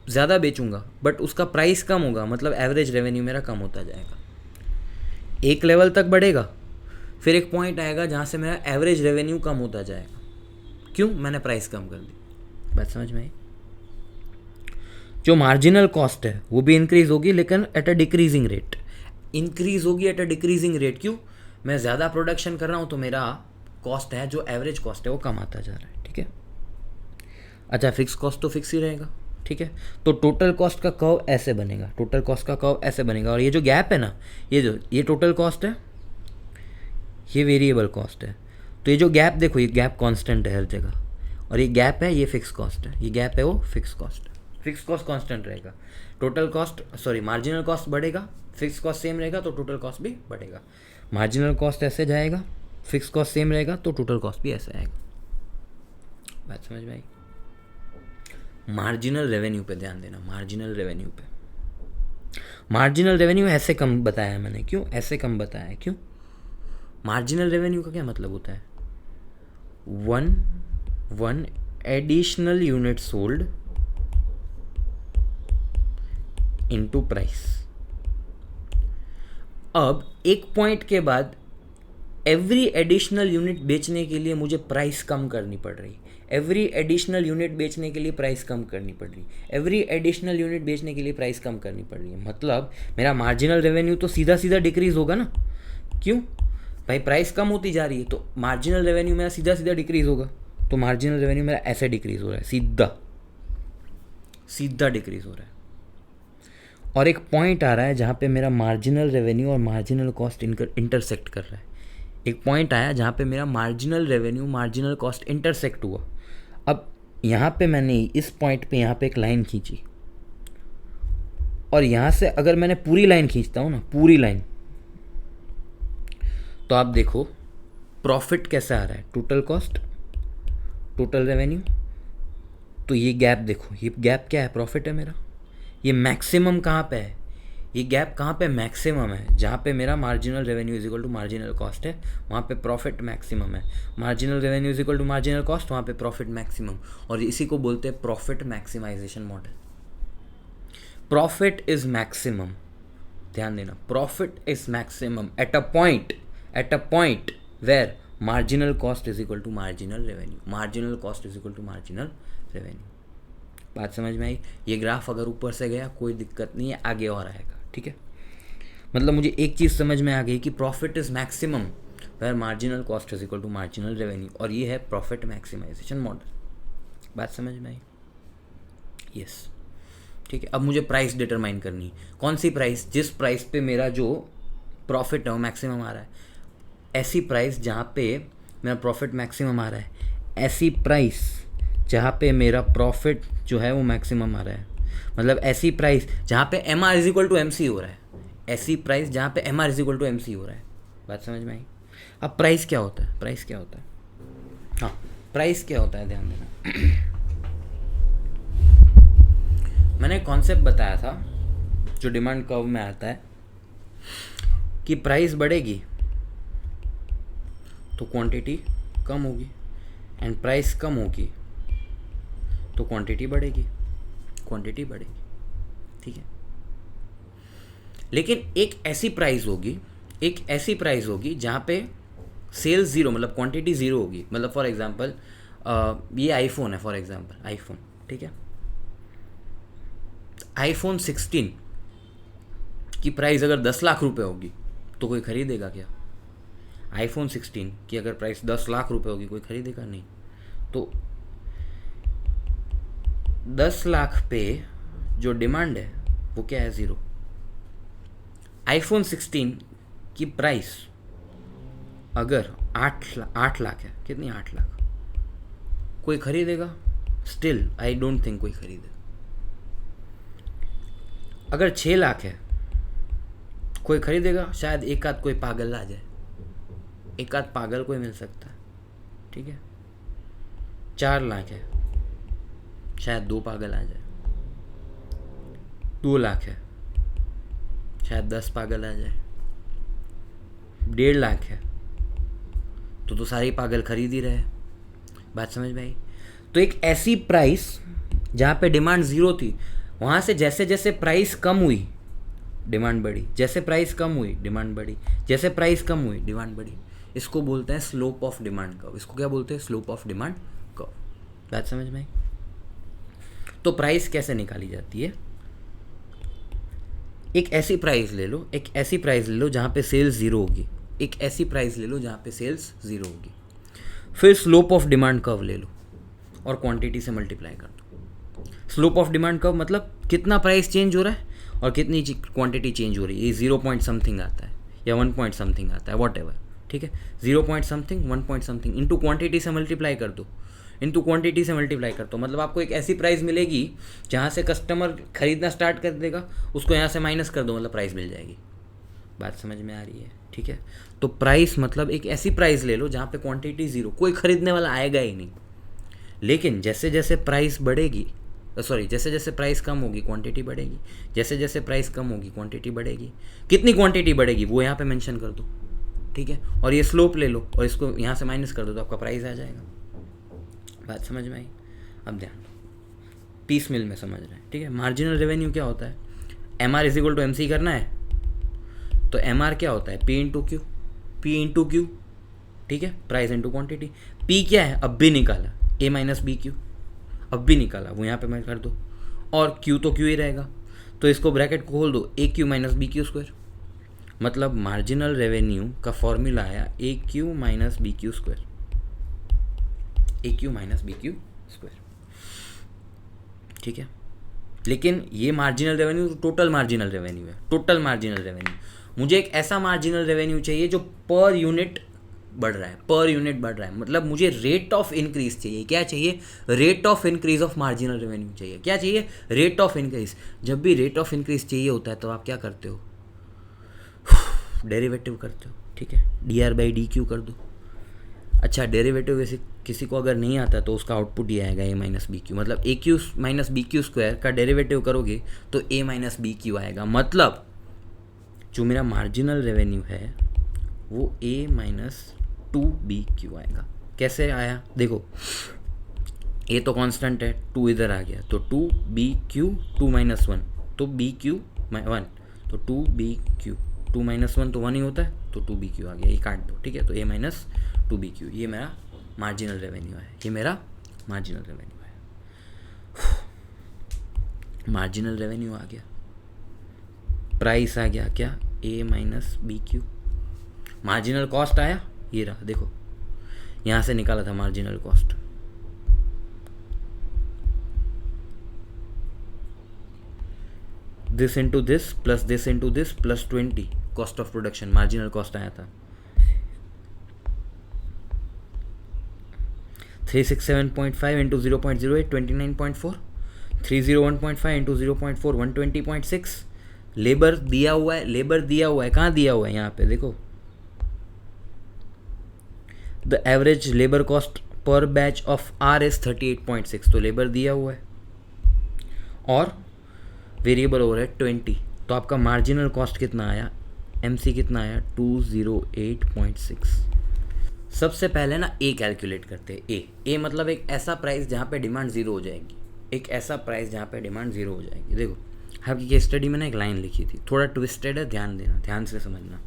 ज़्यादा बेचूंगा बट उसका प्राइस कम होगा, मतलब एवरेज रेवेन्यू मेरा कम होता जाएगा। एक लेवल तक बढ़ेगा, फिर एक पॉइंट आएगा जहाँ से मेरा एवरेज रेवेन्यू कम होता जाएगा। क्यों? मैंने प्राइस कम कर दी। बात समझ में आई? जो मार्जिनल कॉस्ट है वो भी इंक्रीज होगी, लेकिन at a decreasing rate. Increase होगी एट अ डिक्रीजिंग रेट। क्यों? मैं ज़्यादा प्रोडक्शन कर रहा हूँ तो मेरा कॉस्ट है, जो एवरेज कॉस्ट है वो कम आता जा रहा है। ठीक है, अच्छा फिक्स कॉस्ट तो फिक्स ही रहेगा। ठीक है, तो टोटल कॉस्ट का कर्व ऐसे बनेगा, टोटल कॉस्ट का कर्व ऐसे बनेगा, और ये जो गैप है ना, ये टोटल कॉस्ट है, ये वेरिएबल कॉस्ट है। तो ये जो गैप देखो, ये गैप कांस्टेंट है हर जगह, और ये गैप है, ये फिक्स कॉस्ट है, ये गैप है वो फिक्स कॉस्ट है। फिक्स कॉस्ट कांस्टेंट रहेगा, टोटल कॉस्ट मार्जिनल कॉस्ट बढ़ेगा, फिक्स कॉस्ट सेम रहेगा तो टोटल कॉस्ट भी बढ़ेगा। मार्जिनल कॉस्ट ऐसे जाएगा, फिक्स कॉस्ट सेम रहेगा तो टोटल कॉस्ट भी ऐसे आएगा। बात समझ में आई? मार्जिनल रेवेन्यू पे ध्यान देना, मार्जिनल रेवेन्यू पे। मार्जिनल रेवेन्यू ऐसे कम बताया मैंने, क्यों ऐसे कम बताया है? क्यों? मार्जिनल रेवेन्यू का क्या मतलब होता है? One additional unit sold into price. अब एक पॉइंट के बाद एवरी एडिशनल यूनिट बेचने के लिए मुझे प्राइस कम करनी पड़ रही, एवरी एडिशनल यूनिट बेचने के लिए प्राइस कम करनी पड़ रही, एवरी एडिशनल यूनिट बेचने के लिए प्राइस कम करनी पड़ रही है। मतलब मेरा मार्जिनल रेवेन्यू तो सीधा सीधा डिक्रीज होगा ना। क्यों भाई? प्राइस कम होती जा रही है तो मार्जिनल रेवेन्यू मेरा सीधा सीधा डिक्रीज होगा। तो मार्जिनल रेवेन्यू मेरा ऐसे डिक्रीज हो रहा है, सीधा सीधा डिक्रीज हो रहा है। और एक पॉइंट आ रहा है जहाँ पे मेरा मार्जिनल रेवेन्यू और मार्जिनल कॉस्ट इंटरसेक्ट कर रहा है। एक पॉइंट आया जहाँ पे मेरा marginal revenue marginal cost intersect हुआ। अब यहाँ पे मैंने इस पॉइंट पे यहाँ पे एक लाइन खींची, और यहाँ से अगर मैंने पूरी लाइन खींचता हूँ ना, पूरी लाइन, तो आप देखो प्रॉफिट कैसा आ रहा है, टोटल कॉस्ट टोटल रेवेन्यू। तो ये गैप देखो, ये गैप क्या है? प्रॉफिट है मेरा। ये मैक्सिमम कहाँ पे है? ये गैप कहाँ पे मैक्सिमम है? जहाँ पे मेरा marginal revenue is equal to marginal cost है, वहाँ पे प्रॉफिट मैक्सिमम है। Marginal revenue is equal to marginal cost, वहाँ पे प्रॉफिट मैक्सिमम। और इसी को बोलते हैं profit maximisation model. Profit is maximum, ध्यान देना, profit is maximum at a point where marginal cost is equal to marginal revenue, marginal cost is equal to marginal revenue. बात समझ में आई? ये ग्राफ अगर ऊपर से गया कोई दिक्कत नहीं है, आगे और आएगा, ठीक है। मतलब मुझे एक चीज़ समझ में आ गई कि profit is maximum where marginal cost is equal to marginal revenue, और ये है प्रॉफिट मैक्सिमाइजेशन मॉडल। बात समझ में आई? यस, ठीक है। अब मुझे प्राइस डिटरमाइन करनी है। कौन सी प्राइस? जिस प्राइस पे मेरा जो प्रॉफिट है वो मैक्सिमम आ रहा है, ऐसी प्राइस जहाँ पे मेरा प्रॉफिट मैक्सिमम आ रहा है, ऐसी प्राइस जहाँ पे मेरा प्रॉफिट जो है वो मैक्सिमम आ रहा है। मतलब ऐसी प्राइस जहाँ पे M R is equal to M C हो रहा है, ऐसी प्राइस जहाँ पे M R is equal to M C हो रहा है। बात समझ में आई? अब प्राइस क्या होता है? प्राइस क्या होता है? हाँ, प्राइस क्या होता है, ध्यान देना। मैंने कॉन्सेप्ट बताया था जो डिमांड कर्व में आता है कि प्राइस बढ़ेगी तो क्वांटिटी कम होगी, एंड प्राइस कम होगी तो क्वांटिटी बढ़ेगी, क्वांटिटी बढ़ेगी, ठीक है। लेकिन एक ऐसी प्राइस होगी जहाँ पे सेल्स ज़ीरो, मतलब क्वांटिटी ज़ीरो होगी। मतलब फॉर एग्जांपल ये आईफोन है, फॉर एग्जांपल आईफोन, ठीक है। आईफोन 16 की प्राइस अगर 10 लाख रुपए होगी तो कोई खरीदेगा क्या? आईफोन 16 की अगर प्राइस 10 लाख रुपए होगी, कोई खरीदेगा नहीं। तो 10 लाख पे जो डिमांड है वो क्या है? ज़ीरो। आईफोन 16 की प्राइस अगर 8 लाख है, कितनी? 8 लाख, कोई खरीदेगा? स्टिल आई डोंट थिंक कोई खरीदेगा। अगर 6 लाख है, कोई खरीदेगा? शायद एक आध कोई पागल आ जाए, एक आध पागल कोई मिल सकता है, ठीक है। 4 लाख है, शायद 2 पागल आ जाए। 2 लाख है, शायद 10 पागल आ जाए। 1.5 लाख है तो सारे पागल खरीद ही रहे। बात समझ में आई? तो एक ऐसी प्राइस जहाँ पे डिमांड ज़ीरो थी, वहाँ से जैसे जैसे प्राइस कम हुई डिमांड बढ़ी, जैसे प्राइस कम हुई डिमांड बढ़ी, जैसे प्राइस कम हुई डिमांड बढ़ी। इसको बोलते हैं स्लोप ऑफ डिमांड कर्व। इसको क्या बोलते हैं? Slope of demand curve. बात समझ में आई? तो प्राइस कैसे निकाली जाती है? एक ऐसी प्राइस ले लो जहाँ पे सेल्स ज़ीरो होगी, एक ऐसी प्राइस ले लो जहाँ पे सेल्स ज़ीरो होगी। फिर स्लोप ऑफ डिमांड कर्व ले लो और क्वांटिटी से मल्टीप्लाई कर दो। स्लोप ऑफ डिमांड कर्व मतलब कितना प्राइस चेंज हो रहा है और कितनी क्वांटिटी चेंज हो रही है। ये 0 पॉइंट समथिंग आता है या 1 पॉइंट समथिंग आता है, वॉट एवर, ठीक है। 0 point something, 1 point something into quantity से मल्टीप्लाई कर दो, मतलब आपको एक ऐसी प्राइस मिलेगी जहाँ से कस्टमर खरीदना स्टार्ट कर देगा, उसको यहाँ से माइनस कर दो, मतलब प्राइस मिल जाएगी। बात समझ में आ रही है? ठीक है। तो प्राइस मतलब एक ऐसी प्राइस ले लो जहाँ पे क्वांटिटी ज़ीरो, कोई खरीदने वाला आएगा ही नहीं। लेकिन जैसे जैसे प्राइस बढ़ेगी, जैसे जैसे प्राइस कम होगी क्वांटिटी बढ़ेगी, जैसे जैसे प्राइस कम होगी क्वांटिटी बढ़ेगी। कितनी क्वांटिटी बढ़ेगी वो यहाँ पे मेंशन कर दो, ठीक है। और ये स्लोप ले लो और इसको यहाँ से माइनस कर दो तो आपका प्राइस आ जाएगा। बात समझ में आई? अब ध्यान पीस मिल में समझ रहे हैं, ठीक है। मार्जिनल रेवेन्यू क्या होता है? M R is equal to M C करना है तो एम आर क्या होता है? P into Q. ठीक है, प्राइस इंटू क्वांटिटी। पी क्या है, अब भी निकाला, ए माइनस बी क्यू, अब भी निकाला, वो यहाँ पे मैं कर दो, और क्यू तो क्यू ही रहेगा, तो इसको ब्रैकेट को खोल दो, A Q minus B Q square. मतलब मार्जिनल रेवेन्यू का फॉर्मूला आया A Q minus B Q square, A Q minus B Q square, ठीक है। लेकिन ये marginal revenue total marginal revenue है, टोटल मार्जिनल रेवेन्यू। मुझे एक ऐसा मार्जिनल रेवेन्यू चाहिए जो पर यूनिट बढ़ रहा है, पर यूनिट बढ़ रहा है, मतलब मुझे रेट ऑफ इंक्रीज चाहिए। क्या चाहिए, rate of increase of marginal revenue चाहिए। क्या चाहिए, रेट ऑफ इंक्रीज। जब भी रेट ऑफ इंक्रीज चाहिए होता है तो आप क्या करते हो, डेरिवेटिव करते हो, ठीक है, D R by D Q कर दो। अच्छा, डेरिवेटिव वैसे किसी को अगर नहीं आता तो उसका आउटपुट ये आएगा ए माइनस बी क्यू, मतलब A Q minus B Q square का डेरिवेटिव करोगे तो ए माइनस बी क्यू आएगा। मतलब जो मेरा मार्जिनल रेवेन्यू है वो ए माइनस टू बी क्यू आएगा। कैसे आया, देखो ए तो कांस्टेंट है, टू इधर आ गया तो two B Q, two minus one तो बी क्यू वन, तो two B Q, two minus one तो वन ही होता है, तो टू बी क्यू आ गया, ये काट दो, ठीक है। तो A minus two B Q, ये मेरा मार्जिनल रेवेन्यू है, ये मेरा मार्जिनल रेवेन्यू है। मार्जिनल रेवेन्यू आ गया, प्राइस आ गया क्या, A minus B Q. Marginal cost आया, ये रहा, देखो यहाँ से निकाला था marginal cost, this into this plus this into this plus 20 cost of production, marginal cost आया था 367.5 इंटू 0.08 29.4, 301.5 इंटू 0.4 120.6। लेबर दिया हुआ है, लेबर दिया हुआ है, कहाँ दिया हुआ है, यहाँ पे देखो, the average labour cost per batch of R is 38.6, तो लेबर दिया हुआ है और वेरिएबल ओवर है 20, तो आपका मार्जिनल कॉस्ट कितना आया, एमसी कितना आया 208.6। सबसे पहले ना ए कैलकुलेट करते हैं। ए मतलब एक ऐसा प्राइस जहाँ पे डिमांड ज़ीरो हो जाएगी, एक ऐसा प्राइस जहाँ पे डिमांड ज़ीरो हो जाएगी। देखो आपकी केस स्टडी में ना एक लाइन लिखी थी, थोड़ा ट्विस्टेड है, ध्यान देना, ध्यान से समझना।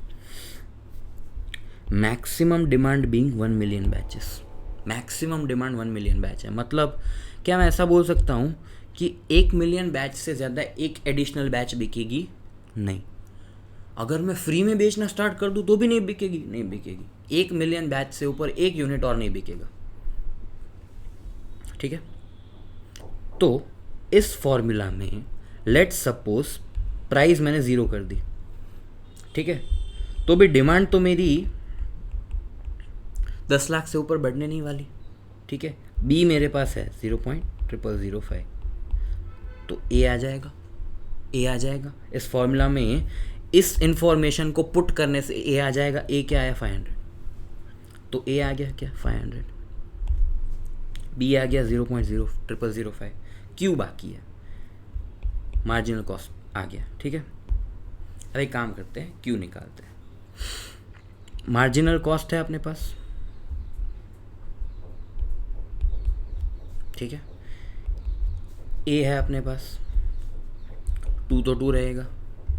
Maximum demand being 1 million batches, maximum demand 1 million batch है। मतलब क्या मैं ऐसा बोल सकता हूँ कि 1 मिलियन बैच से ज़्यादा एक एडिशनल बैच बिकेगी नहीं। अगर मैं फ्री में बेचना स्टार्ट कर दूँ तो भी नहीं बिकेगी, नहीं बिकेगी। 1 मिलियन बैच से ऊपर एक यूनिट और नहीं बिकेगा, ठीक है। तो इस फॉर्मूला में लेट्स सपोज प्राइस मैंने ज़ीरो कर दी, ठीक है, तो भी डिमांड तो मेरी 10 लाख से ऊपर बढ़ने नहीं वाली, ठीक है। बी मेरे पास है 0.0005, तो ए आ जाएगा, ए आ जाएगा। इस फॉर्मूला में इस इंफॉर्मेशन को पुट करने से ए आ जाएगा। ए क्या आया 500, तो ए आ गया क्या 500, बी आ गया 0.0005, क्यू बाकी है, मार्जिनल कॉस्ट आ गया, ठीक है। अब एक काम करते हैं, क्यू निकालते हैं। मार्जिनल कॉस्ट है अपने पास, ठीक है, ए है अपने पास, टू तो टू रहेगा,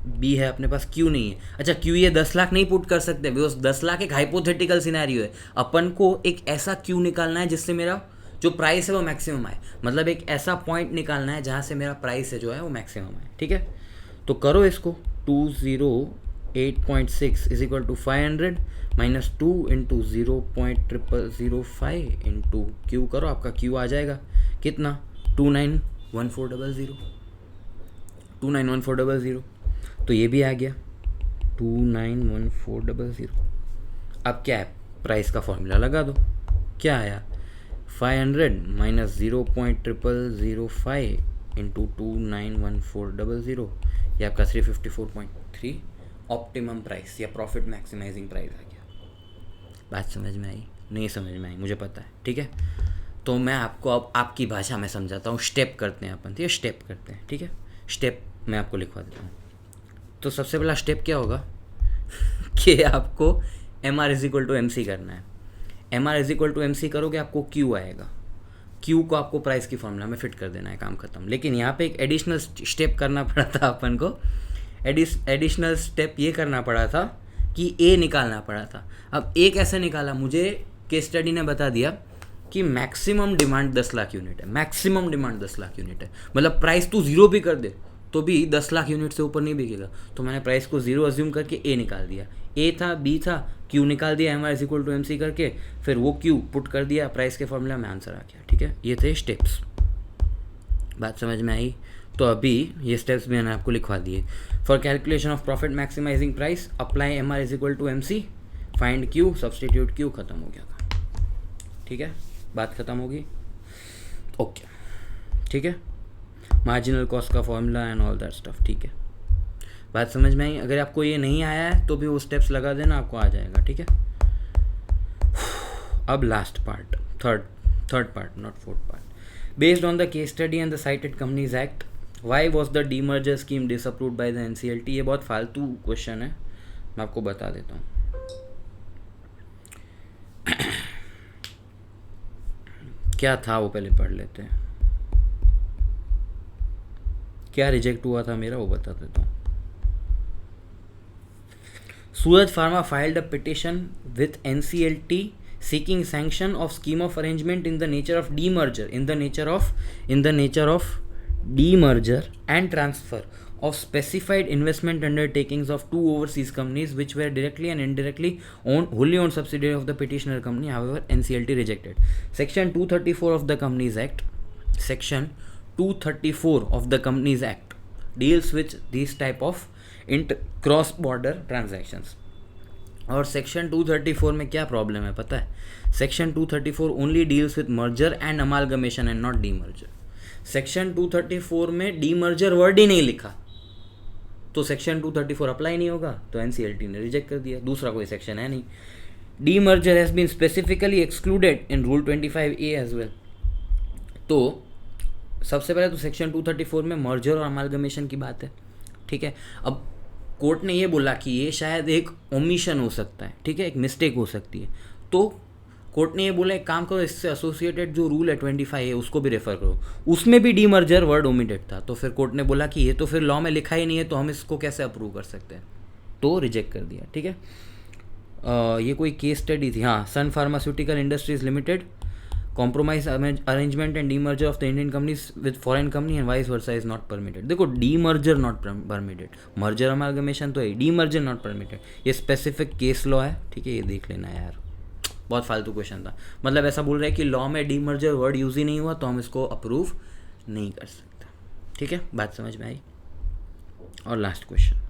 बी है अपने पास, क्यू नहीं है। अच्छा क्यू ये 10 लाख नहीं पुट कर सकते, बिकॉज 10 लाख एक हाइपोथेटिकल सिनेरियो है। अपन को एक ऐसा क्यू निकालना है जिससे मेरा जो प्राइस है वो मैक्सिमम आए, मतलब एक ऐसा पॉइंट निकालना है जहाँ से मेरा प्राइस है जो है वो मैक्सिमम आए, ठीक है। तो करो इसको, 208.6 is equal to 500 minus 2 into 0.0005 into Q करो, आपका क्यू आ जाएगा कितना 291400, 291400, तो ये भी आ गया 291400। अब क्या है, प्राइस का फॉर्मूला लगा दो, क्या आया 500 माइनस 0.0005 इंटू 291400, ये आपका 354.3 ऑप्टिमम प्राइस या प्रॉफिट मैक्सिमाइजिंग प्राइस आ गया। बात समझ में आई, नहीं समझ में आई मुझे पता है, ठीक है। तो मैं आपको अब आपकी भाषा में समझाता हूँ, स्टेप करते हैं अपन, ठीक है, स्टेप करते हैं, ठीक है। स्टेप मैं आपको लिखवा देता हूँ। तो सबसे पहला स्टेप क्या होगा कि आपको MR is equal to MC करना है। MR is equal to MC करोगे आपको Q आएगा, Q को आपको प्राइस की फॉर्मूला में फिट कर देना है, काम खत्म। लेकिन यहाँ पे एक एडिशनल स्टेप करना पड़ा था अपन को, एडिशनल स्टेप ये करना पड़ा था कि ए निकालना पड़ा था। अब ए कैसे निकाला, मुझे केस स्टडी ने बता दिया कि मैक्सिमम डिमांड 10 लाख यूनिट है, मैक्सिमम डिमांड 10 लाख यूनिट है, मतलब प्राइस तू 0 भी कर दे तो भी 10 लाख यूनिट से ऊपर नहीं बिकेगा। तो मैंने प्राइस को 0 अज्यूम करके ए निकाल दिया, ए था, बी था, क्यू निकाल दिया M R is equal to M C करके, फिर वो क्यू पुट कर दिया प्राइस के फॉर्मूला में, आंसर आ गया। ठीक है, ये थे स्टेप्स, बात समझ में आई? तो अभी ये स्टेप्स मैंने आपको लिखवा दिए। For calculation of profit maximising price apply M R is equal to M C, find Q, substitute Q, खत्म हो गया। ठीक है, बात खत्म होगी। ओके, ठीक है, मार्जिनल कॉस्ट का formula and all that stuff. ठीक है, बात समझ में आई? अगर आपको ये नहीं आया है तो भी वो स्टेप्स लगा देना, आपको आ जाएगा। ठीक है, अब last part, third part, not fourth part. Based on the case study and the cited Companies Act, why was the demerger scheme disapproved by the NCLT? ये बहुत फालतू क्वेश्चन है, मैं आपको बता देता हूँ। क्या था वो पहले पढ़ लेते हैं, क्या रिजेक्ट हुआ था मेरा वो बता देता हूँ। Suraj Pharma filed a petition with NCLT seeking sanction of scheme of arrangement in the nature of demerger, in the nature of demerger and transfer of specified investment undertakings of two overseas companies which were directly and indirectly wholly owned subsidiary of the petitioner company. However, NCLT rejected. Section 234 of the Companies Act, Section 234 of the Companies Act deals with these type of cross border transactions. और section 234 में क्या problem है पता है? Section 234 only deals with merger and amalgamation and not demerger. Section 234 में demerger word ही नहीं लिखा, तो सेक्शन 234 अप्लाई नहीं होगा, तो एनसीएलटी ने रिजेक्ट कर दिया। दूसरा कोई सेक्शन है नहीं। Demerger has been specifically excluded in rule 25A as well. तो सबसे पहले तो सेक्शन 234 में मर्जर और अमालगमेशन की बात है। ठीक है, अब कोर्ट ने ये बोला कि ये शायद एक ओमिशन हो सकता है, ठीक है, एक मिस्टेक हो सकती है, तो कोर्ट ने ये बोला एक काम करो, इससे एसोसिएटेड जो रूल है 25 है उसको भी रेफर करो, उसमें भी डीमर्जर वर्ड ओमिटेड था। तो फिर कोर्ट ने बोला कि ये तो फिर लॉ में लिखा ही नहीं है, तो हम इसको कैसे अप्रूव कर सकते हैं, तो रिजेक्ट कर दिया। ठीक है, ये कोई केस स्टडी थी, हाँ, Sun Pharmaceutical Industries Limited compromise arrangement and demerger of the Indian companies with foreign company and vice versa is not permitted। देखो, demerger not permitted, merger amalgamation तो है, demerger not permitted, ये specific case law है। ठीक है, ये देख लेना यार, बहुत फालतू क्वेश्चन था। मतलब ऐसा बोल रहा है कि लॉ में डीमर्जर वर्ड यूज ही नहीं हुआ तो हम इसको अप्रूव नहीं कर सकते। ठीक है, बात समझ में आई? और last question,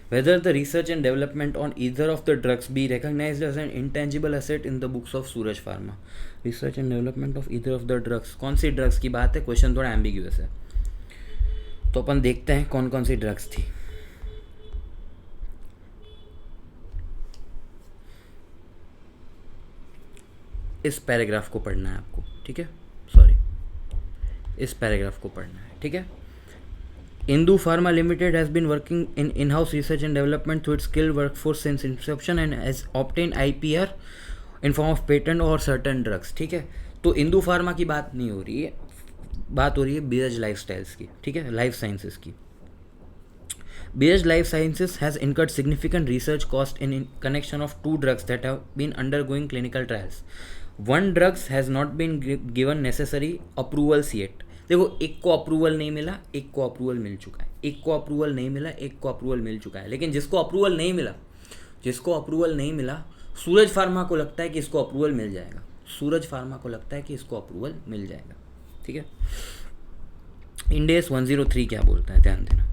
whether the research and development on either of the drugs be recognized as an intangible asset in the books of Suraj Pharma। research and development of either of the drugs, कौन सी drugs की बात है? Question थोड़ा ambiguous है, तो अपन देखते हैं कौन कौन सी ड्रग्स थी। इस पैराग्राफ को पढ़ना है आपको, ठीक है, सॉरी, इस पैराग्राफ को पढ़ना है। ठीक है, Indu Pharma Limited has been working in in-house research and development through its skilled workforce since inception and has obtained IPR in form of patent or certain drugs। ठीक है, तो इंदू फार्मा की बात नहीं हो रही है, बात हो रही है बीरज लाइफस्टाइल्स की। ठीक है, लाइफ साइंसेस की। Biraj Life Sciences has incurred significant research cost in connection of two drugs that have been undergoing clinical trials। One drugs has not been given necessary approvals yet। देखो, एक को अप्रूवल नहीं मिला, एक को अप्रूवल मिल चुका है, एक को अप्रूवल नहीं मिला, एक को अप्रूवल मिल चुका है। लेकिन जिसको अप्रूवल नहीं मिला, सूरज फार्मा को लगता है कि इसको अप्रूवल मिल जाएगा, सूरज फार्मा को लगता है कि इसको अप्रूवल मिल जाएगा। ठीक है, इंड AS 103 क्या बोलता है, ध्यान देना।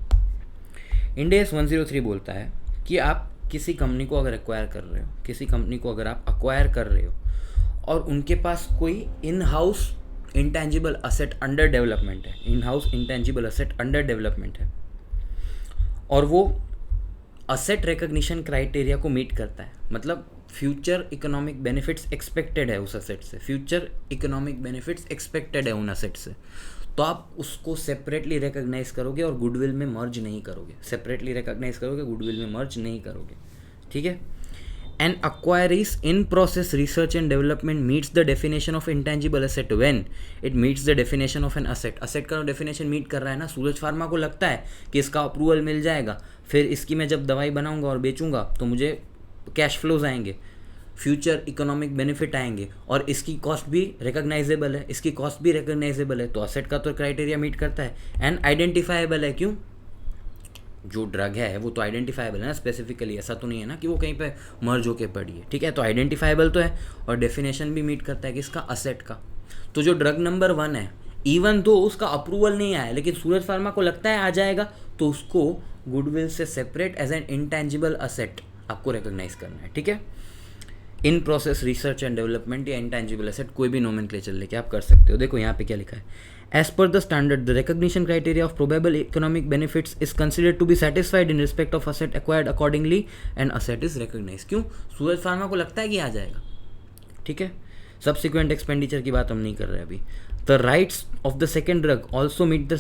इंड AS 103 बोलता है कि आप किसी कंपनी को अगर एक्वायर कर रहे हो, किसी कंपनी को अगर आप एक्वायर कर रहे हो और उनके पास कोई in house intangible asset under development है, in house intangible asset under development है, और वो असेट रिकग्निशन क्राइटेरिया को मीट करता है, मतलब फ्यूचर इकोनॉमिक बेनिफिट्स एक्सपेक्टेड है उस असेट से, फ्यूचर इकोनॉमिक बेनिफिट्स एक्सपेक्टेड है उन असेट से, तो आप उसको सेपरेटली रिकग्नाइज करोगे और गुडविल में मर्ज नहीं करोगे, सेपरेटली रिकग्नाइज करोगे, गुडविल में मर्ज नहीं करोगे। ठीक है, An acquiree's in-process research and development meets the definition of intangible asset when it meets the definition of an asset. Asset का definition meet कर रहा है ना. सूरज फार्मा को लगता है कि इसका अप्रूवल मिल जाएगा, फिर इसकी मैं जब दवाई बनाऊंगा और बेचूंगा तो मुझे कैश फ्लोज आएंगे, फ्यूचर इकोनॉमिक बेनिफिट आएंगे, और इसकी कॉस्ट भी रिकॉग्नाइजेबल है, इसकी कॉस्ट भी रिकॉग्नाइजेबल है, तो असेट का तो क्राइटेरिया मीट करता है. एंड आइडेंटिफाइबल है. क्यों? जो ड्रग है वो तो आइडेंटिफाइबल है ना स्पेसिफिकली, ऐसा तो नहीं है ना कि वो कहीं पे मर्ज होके पड़ी है. ठीक है, तो आइडेंटिफाइबल तो है और डेफिनेशन भी मीट करता है किसका? असेट का. तो जो ड्रग नंबर 1 है, इवन दो उसका अप्रूवल नहीं आया लेकिन सूरज फार्मा को लगता है आ जाएगा, तो उसको गुडविल से separate as an intangible asset आपको रिकॉग्नाइज करना है. ठीक है, in process research and development या इंटेंजिबल एसेट कोई भी नोमेनक्लेचर लेके आप कर सकते हो. देखो यहाँ पे क्या लिखा है. As per the standard the recognition criteria of probable economic benefits is considered to be satisfied in respect of asset acquired accordingly and asset is recognise. क्यों? सूरज फार्मा को लगता है कि आ जाएगा. ठीक है, सब्सिक्वेंट एक्सपेंडिचर की बात हम नहीं कर रहे अभी. The rights of the second drug also meet the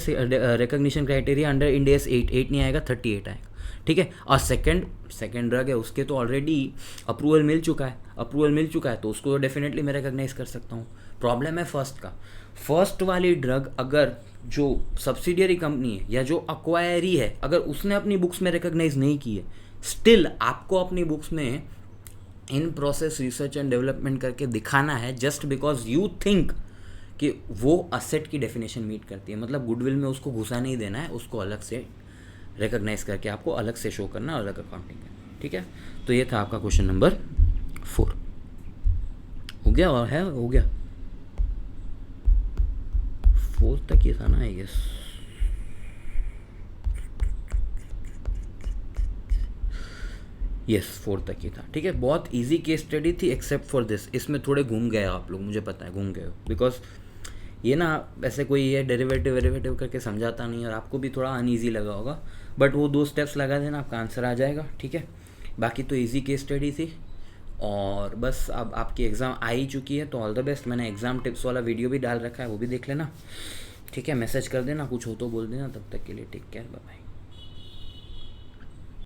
recognition criteria under Ind AS 8 नहीं आएगा, 38 आएगा. ठीक है, और सेकेंड ड्रग है उसके तो ऑलरेडी अप्रूवल मिल चुका है, तो उसको डेफिनेटली मैं रिकॉग्नाइज कर सकता हूँ. प्रॉब्लम है फर्स्ट का. फर्स्ट वाली ड्रग अगर जो सब्सिडियरी कंपनी है या जो अक्वायरी है, अगर उसने अपनी बुक्स में रिकॉग्नाइज नहीं की है, स्टिल आपको अपनी बुक्स में इन प्रोसेस रिसर्च एंड डेवलपमेंट करके दिखाना है, जस्ट बिकॉज यू थिंक कि वो असेट की डेफिनेशन मीट करती है. मतलब गुडविल में उसको घुसा नहीं देना है, उसको अलग से रिकॉग्नाइज करके आपको अलग से शो करना, अलग अकाउंटिंग करना. ठीक है, तो ये था आपका क्वेश्चन नंबर 4. हो गया और है हो गया 4 तक ये था ना, आई गेस. यस 4 तक ही था. ठीक है, बहुत इजी केस स्टडी थी एक्सेप्ट फॉर दिस. इसमें थोड़े घूम गए आप लोग, मुझे पता है घूम गए हो, बिकॉज ये ना ऐसे कोई ये डेरिवेटिव करके समझाता नहीं और आपको भी थोड़ा अनईजी लगा होगा, बट वो 2 स्टेप्स लगा देना आपका आंसर आ जाएगा. ठीक है, बाकी तो इजी केस स्टडी थी. और बस अब आपकी एग्ज़ाम आ ही चुकी है, तो ऑल द बेस्ट. मैंने एग्ज़ाम टिप्स वाला वीडियो भी डाल रखा है, वो भी देख लेना. ठीक है, मैसेज कर देना, कुछ हो तो बोल देना. तब तक के लिए टेक केयर, बाय बाय.